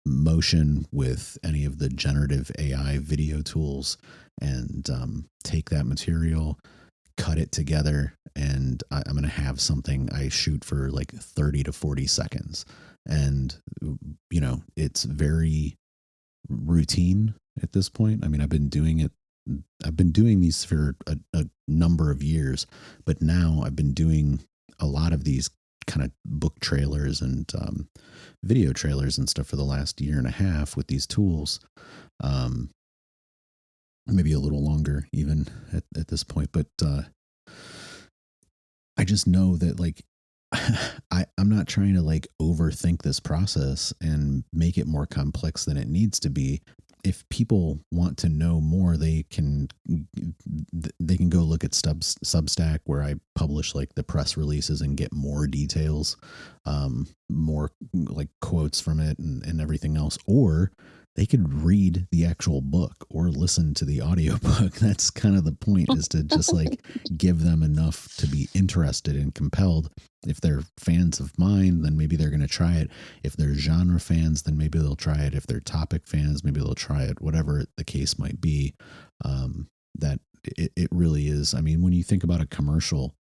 A: motion with any of the generative AI video tools, and take that material, cut it together, and I'm going to have something I shoot for like 30 to 40 seconds. And, you know, it's very routine at this point. I mean, I've been doing these for a number of years, but now I've been doing a lot of these kind of book trailers and video trailers and stuff for the last year and a half with these tools. Maybe a little longer even at this point, but I just know that, like, I'm not trying to like overthink this process and make it more complex than it needs to be. If people want to know more, they can go look at Substack, where I publish like the press releases and get more details, more like quotes from it and everything else. Or they could read the actual book or listen to the audiobook. That's kind of the point, is to just like give them enough to be interested and compelled. If they're fans of mine, then maybe they're going to try it. If they're genre fans, then maybe they'll try it. If they're topic fans, maybe they'll try it, whatever the case might be. That it really is. I mean, when you think about a commercial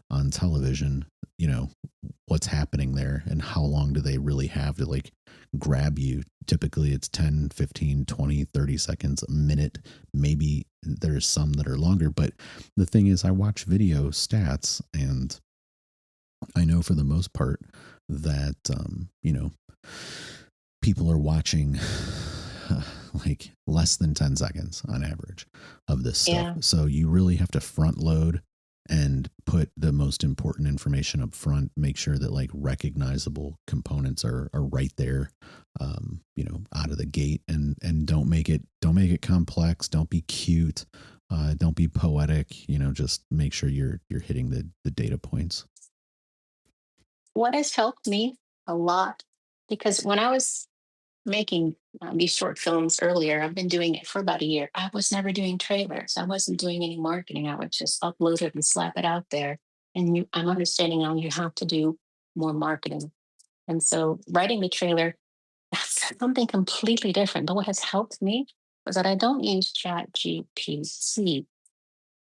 A: on television, you know, what's happening there and how long do they really have to like grab you? Typically it's 10, 15, 20, 30 seconds, a minute. Maybe there's some that are longer, but the thing is, I watch video stats, and I know for the most part that, you know, people are watching like less than 10 seconds on average of this stuff.
E: Yeah.
A: So you really have to front load and put the most important information up front, make sure that like recognizable components are right there, you know, out of the gate, and don't make it complex. Don't be cute. Don't be poetic, you know, just make sure you're hitting the data points.
E: What has helped me a lot, because when I was making these short films earlier, I've been doing it for about a year. I was never doing trailers. I wasn't doing any marketing. I would just upload it and slap it out there. And I'm understanding now you have to do more marketing. And so writing the trailer, that's something completely different. But what has helped me was that I don't use Chat GPT.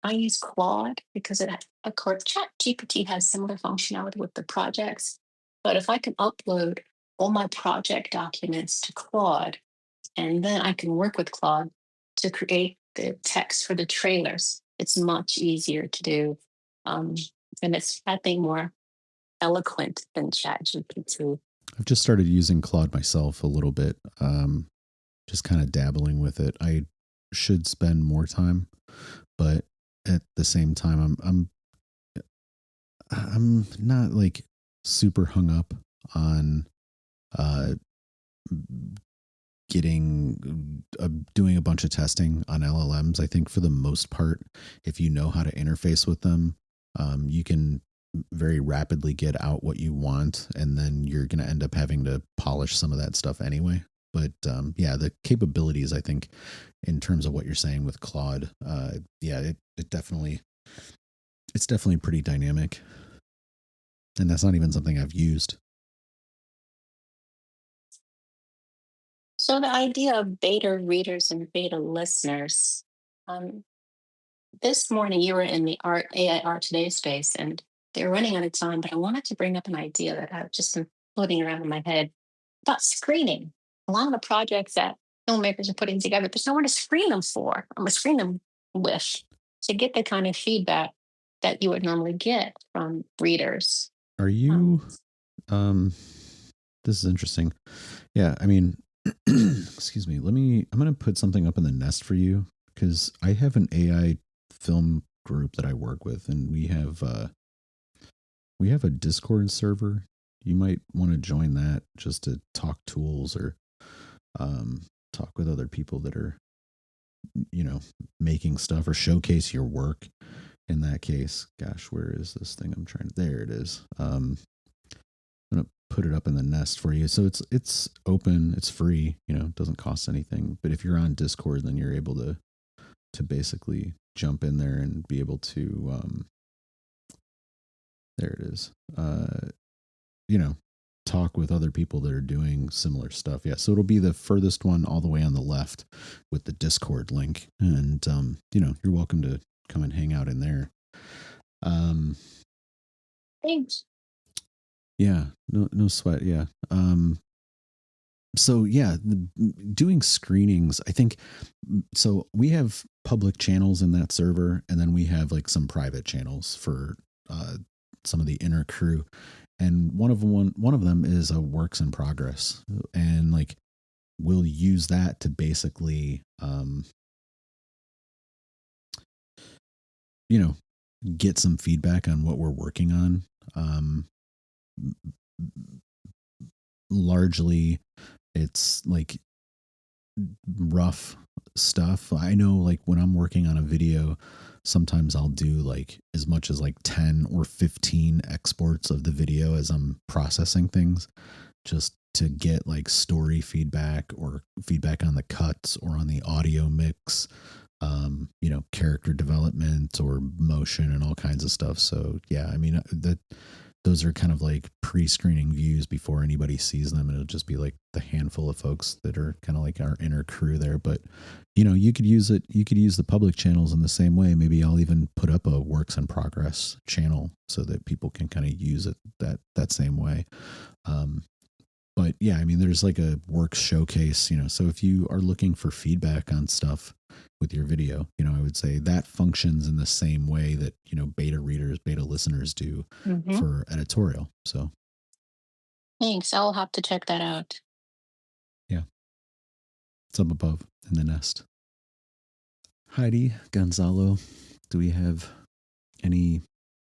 E: I use Claude, because of course, Chat GPT has similar functionality with the projects. But if I can upload all my project documents to Claude, and then I can work with Claude to create the text for the trailers, it's much easier to do. And it's, I think, more eloquent than Chat GPT.
A: I've just started using Claude myself a little bit, just kind of dabbling with it. I should spend more time, but at the same time, I'm not like super hung up on doing a bunch of testing on LLMs. I think for the most part, if you know how to interface with them, you can very rapidly get out what you want, and then you're going to end up having to polish some of that stuff anyway. But yeah, the capabilities, I think, in terms of what you're saying with Claude, yeah, it's definitely pretty dynamic, and that's not even something I've used.
E: So the idea of beta readers and beta listeners. This morning you were in the AI Art Today space, and they're running out of time, but I wanted to bring up an idea that I've just been floating around in my head about screening. A lot of the projects that filmmakers are putting together, there's nowhere to screen them for, or screen them with. to get the kind of feedback that you would normally get from readers.
A: Are you, this is interesting. Yeah. I mean, excuse me, I'm going to put something up in the nest for you, because I have an AI film group that I work with, and we have a Discord server. You might want to join that just to talk tools, or talk with other people that are, making stuff, or showcase your work. In that case, gosh, where is this thing? There it is. I'm going to put it up in the nest for you. So it's open, it's free, it doesn't cost anything. But if you're on Discord, then you're able to basically jump in there and be able to, there it is. Talk with other people that are doing similar stuff. Yeah. So it'll be the furthest one all the way on the left with the Discord link. And, you're welcome to come and hang out in there.
E: Thanks.
A: Yeah. No sweat. Yeah. So yeah, doing screenings, I think, so we have public channels in that server, and then we have like some private channels for, some of the inner crew. And one of them is a works in progress, and like we'll use that to basically, get some feedback on what we're working on. Largely, it's like rough stuff. I know, like when I'm working on a video, sometimes I'll do like as much as like 10 or 15 exports of the video as I'm processing things, just to get like story feedback or feedback on the cuts or on the audio mix, character development or motion and all kinds of stuff. So yeah, I mean, those are kind of like pre-screening views before anybody sees them. And it'll just be like the handful of folks that are kind of like our inner crew there. But, you could use it. You could use the public channels in the same way. Maybe I'll even put up a works in progress channel so that people can kind of use it that same way. But yeah, I mean, there's like a works showcase, so if you are looking for feedback on stuff with your video, I would say that functions in the same way that, beta listeners do for editorial. So
E: Thanks. I'll have to check that out.
A: Yeah. It's up above in the nest. Heidi Gonzalo, do we have any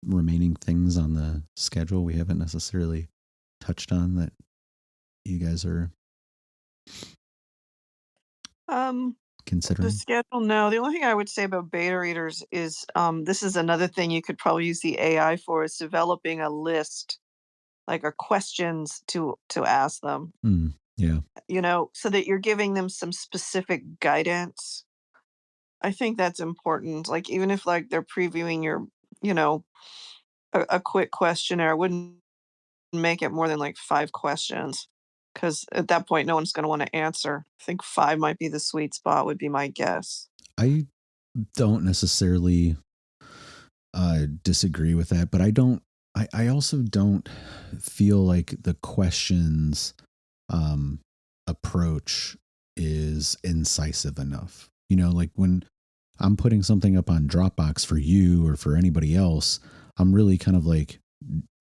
A: remaining things on the schedule we haven't necessarily touched on that you guys are considering?
B: The schedule, no. The only thing I would say about beta readers is this is another thing you could probably use the AI for, is developing a list, like a questions to ask them.
A: Yeah.
B: So that you're giving them some specific guidance. I think that's important. Like even if like they're previewing your, a quick questionnaire, I wouldn't make it more than like 5 questions, because at that point no one's going to want to answer. I think 5 might be the sweet spot, would be my guess.
A: I don't necessarily disagree with that, but I also don't feel like the questions approach is incisive enough. Like when I'm putting something up on Dropbox for you or for anybody else, I'm really kind of like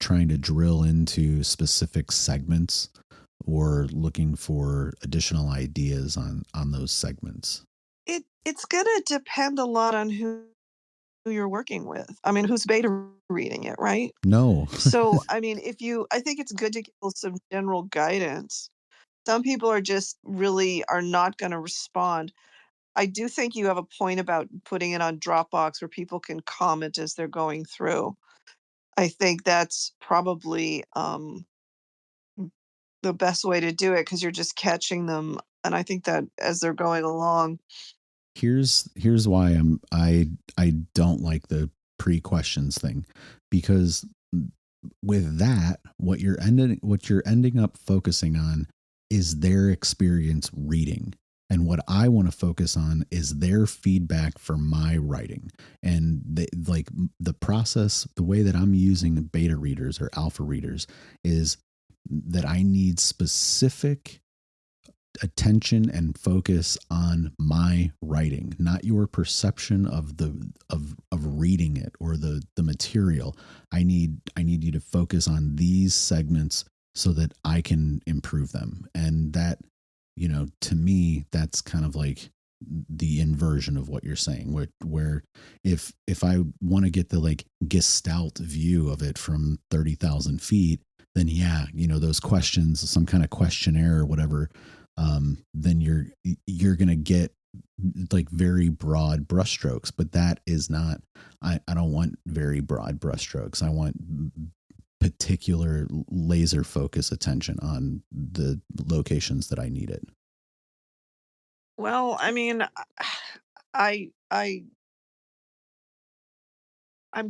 A: trying to drill into specific segments or looking for additional ideas on those segments.
B: It's going to depend a lot on who you're working with. I mean, who's beta reading it, right?
A: No.
B: So, I mean, I think it's good to give people some general guidance. Some people are not going to respond. I do think you have a point about putting it on Dropbox where people can comment as they're going through. I think that's probably the best way to do it, because you're just catching them. And I think that as they're going along.
A: Here's why I don't like the pre-questions thing, because with that, what you're ending up focusing on is their experience reading. And what I want to focus on is their feedback for my writing. And the process, the way that I'm using the beta readers or alpha readers is that I need specific attention and focus on my writing, not your perception of reading it or the material. I need you to focus on these segments so that I can improve them. And that, to me, that's kind of like the inversion of what you're saying, where if I want to get the like Gestalt view of it from 30,000 feet, then those questions, some kind of questionnaire or whatever, then you're going to get like very broad brushstrokes, but that is not, I don't want very broad brushstrokes. I want particular laser focus attention on the locations that I need it.
B: Well, I mean, I'm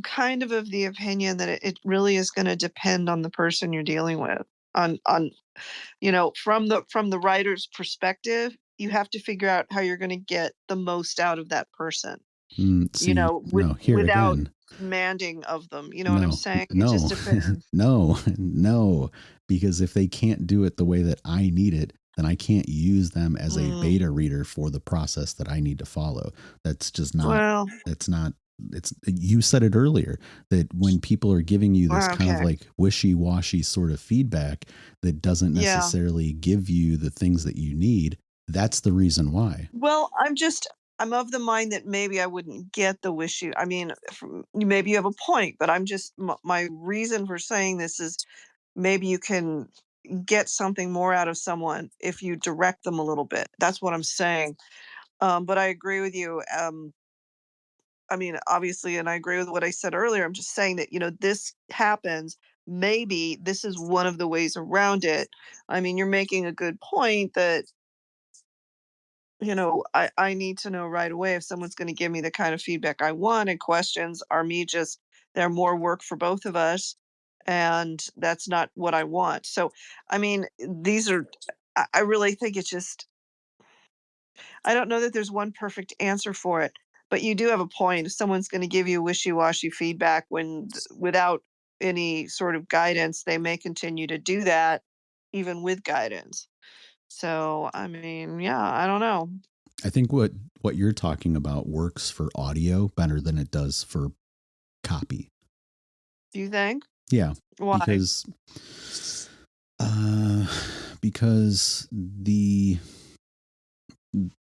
B: kind of the opinion that it really is going to depend on the person you're dealing with. On from the writer's perspective, you have to figure out how you're going to get the most out of that person. Without
A: again,
B: demanding of them. You know what I'm saying?
A: No,
B: it just depends.
A: no, because if they can't do it the way that I need it, then I can't use them as a beta reader for the process that I need to follow. That's just not.
B: Well,
A: it's not. It's, you said it earlier that when people are giving you this kind of like wishy-washy sort of feedback that doesn't necessarily give you the things that you need, that's the reason why.
B: Well, I'm of the mind that maybe I wouldn't get the wishy. I mean, maybe you have a point, but I'm just, my reason for saying this is maybe you can get something more out of someone if you direct them a little bit. That's what I'm saying. But I agree with you. I mean, obviously, and I agree with what I said earlier. I'm just saying that, this happens. Maybe this is one of the ways around it. I mean, you're making a good point that, I need to know right away if someone's going to give me the kind of feedback I want, and questions are they're more work for both of us. And that's not what I want. So, I mean, I really think it's just, I don't know that there's one perfect answer for it, but you do have a point. If someone's going to give you wishy-washy feedback without any sort of guidance, they may continue to do that even with guidance. So, I mean, yeah, I don't know.
A: I think what you're talking about works for audio better than it does for copy.
B: Do you think?
A: Yeah.
B: Why?
A: Because the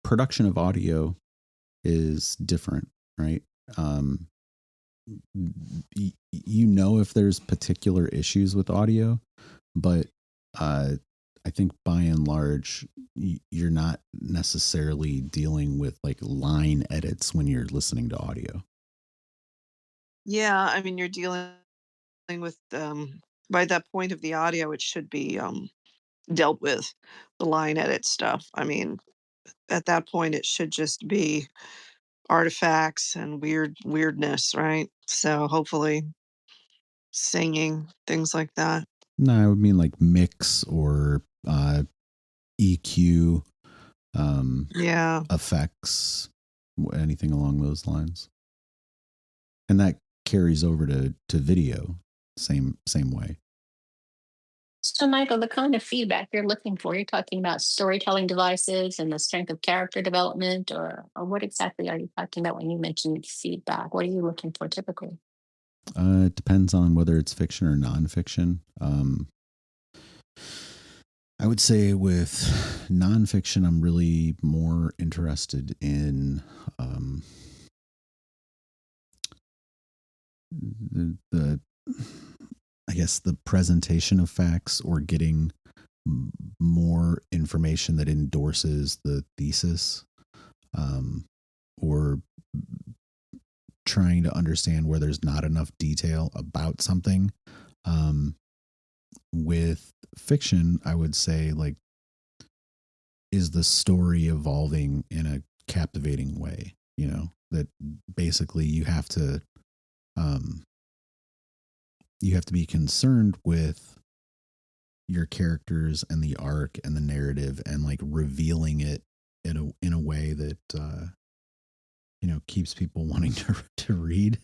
A: production of audio is different, right? If there's particular issues with audio, but I think by and large, you're not necessarily dealing with like line edits when you're listening to audio.
B: Yeah, I mean, you're dealing with by that point of the audio, it should be dealt with, the line edit stuff. I mean, at that point, it should just be artifacts and weirdness, right? So hopefully, singing, things like that.
A: No, I would mean like mix or EQ, effects, anything along those lines. And that carries over to video, same way.
E: So, Michael, the kind of feedback you're looking for, you're talking about storytelling devices and the strength of character development, or what exactly are you talking about when you mention feedback? What are you looking for typically?
A: It depends on whether it's fiction or nonfiction. I would say with nonfiction, I'm really more interested in the presentation of facts, or getting more information that endorses the thesis, or trying to understand where there's not enough detail about something. With fiction, I would say, like, is the story evolving in a captivating way? That basically you have to be concerned with your characters and the arc and the narrative, and like revealing it in a way that keeps people wanting to read,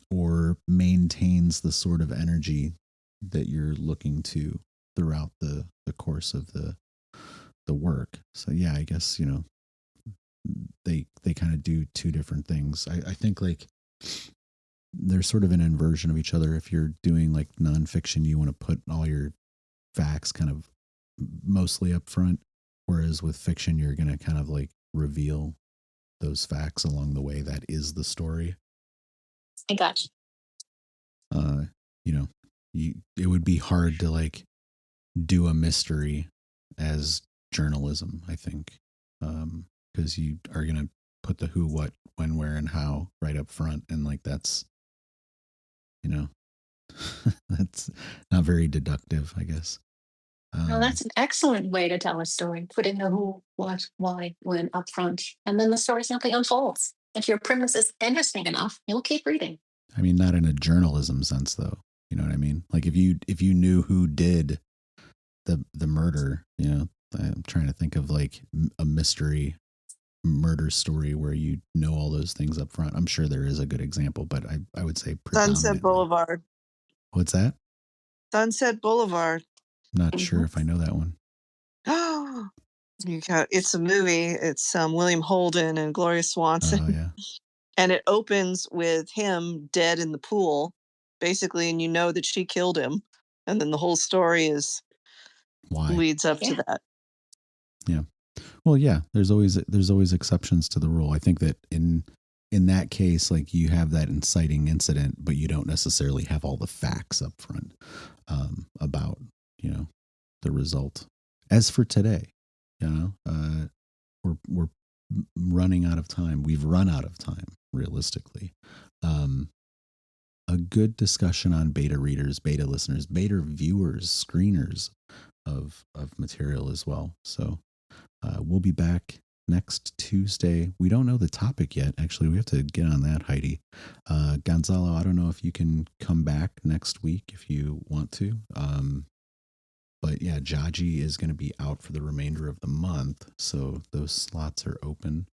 A: or maintains the sort of energy that you're looking to throughout the course of the work. So yeah, I guess, they kind of do two different things. I think like they're sort of an inversion of each other. If you're doing like nonfiction, you want to put all your facts kind of mostly up front, whereas with fiction, you're going to kind of like reveal those facts along the way. That is the story.
E: I got you.
A: It would be hard to like do a mystery as journalism, I think, because you are going to put the who, what, when, where, and how right up front, and like that's that's not very deductive, I guess.
E: Well, that's an excellent way to tell a story. Putting the who, what, why, when up front, and then the story simply unfolds. If your premise is interesting enough, you'll keep reading.
A: I mean, not in a journalism sense, though. You know what I mean? Like if you knew who did the murder, I'm trying to think of like a mystery murder story where you know all those things up front. I'm sure there is a good example, but I would say
B: Sunset Boulevard.
A: What's that?
B: Sunset Boulevard.
A: Not sure if I know that one.
B: Oh, it's a movie. It's William Holden and Gloria Swanson.
A: Oh yeah.
B: And it opens with him dead in the pool, basically, and you know that she killed him. And then the whole story leads up to that.
A: Yeah. Well, yeah, there's always exceptions to the rule. I think that in that case, like you have that inciting incident, but you don't necessarily have all the facts up front about, the result. As for today, we're running out of time. We've run out of time, realistically. A good discussion on beta readers, beta listeners, beta viewers, screeners of material as well. So we'll be back next Tuesday. We don't know the topic yet. Actually, we have to get on that, Heidi. Gonzalo, I don't know if you can come back next week if you want to. But yeah, Jaji is going to be out for the remainder of the month. So those slots are open.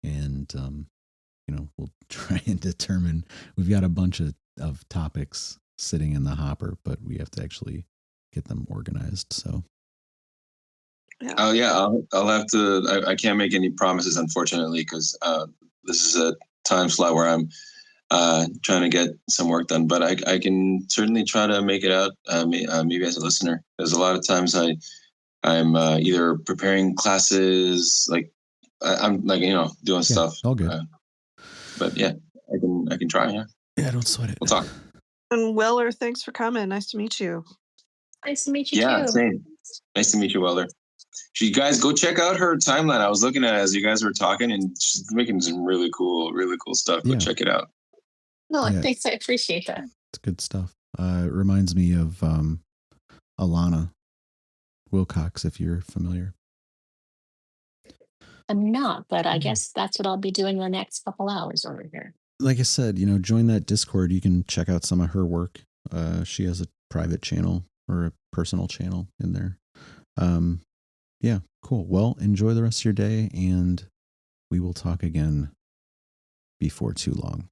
A: And, we'll try and determine. We've got a bunch of topics sitting in the hopper, but we have to actually get them organized. So.
C: Yeah. Oh yeah, I'll have to. I can't make any promises, unfortunately, because this is a time slot where I'm trying to get some work done. But I can certainly try to make it out. Maybe as a listener, because a lot of times I'm either preparing classes, like I'm like doing stuff.
A: All good.
C: But yeah, I can try. Yeah.
A: Yeah, don't sweat it.
C: We'll talk.
B: And Weller, thanks for coming. Nice to meet you.
E: Nice to meet you
C: too.
E: Yeah,
C: same. Nice to meet you, Weller. You guys go check out her timeline. I was looking at it as you guys were talking, and she's making some really cool stuff. Go check it out.
E: No, thanks. I appreciate that.
A: It's good stuff. It reminds me of Alana Wilcox, if you're familiar.
E: I'm not, but I guess that's what I'll be doing the next couple hours over here.
A: Like I said, join that Discord. You can check out some of her work. She has a private channel or a personal channel in there. Yeah, cool. Well, enjoy the rest of your day, and we will talk again before too long.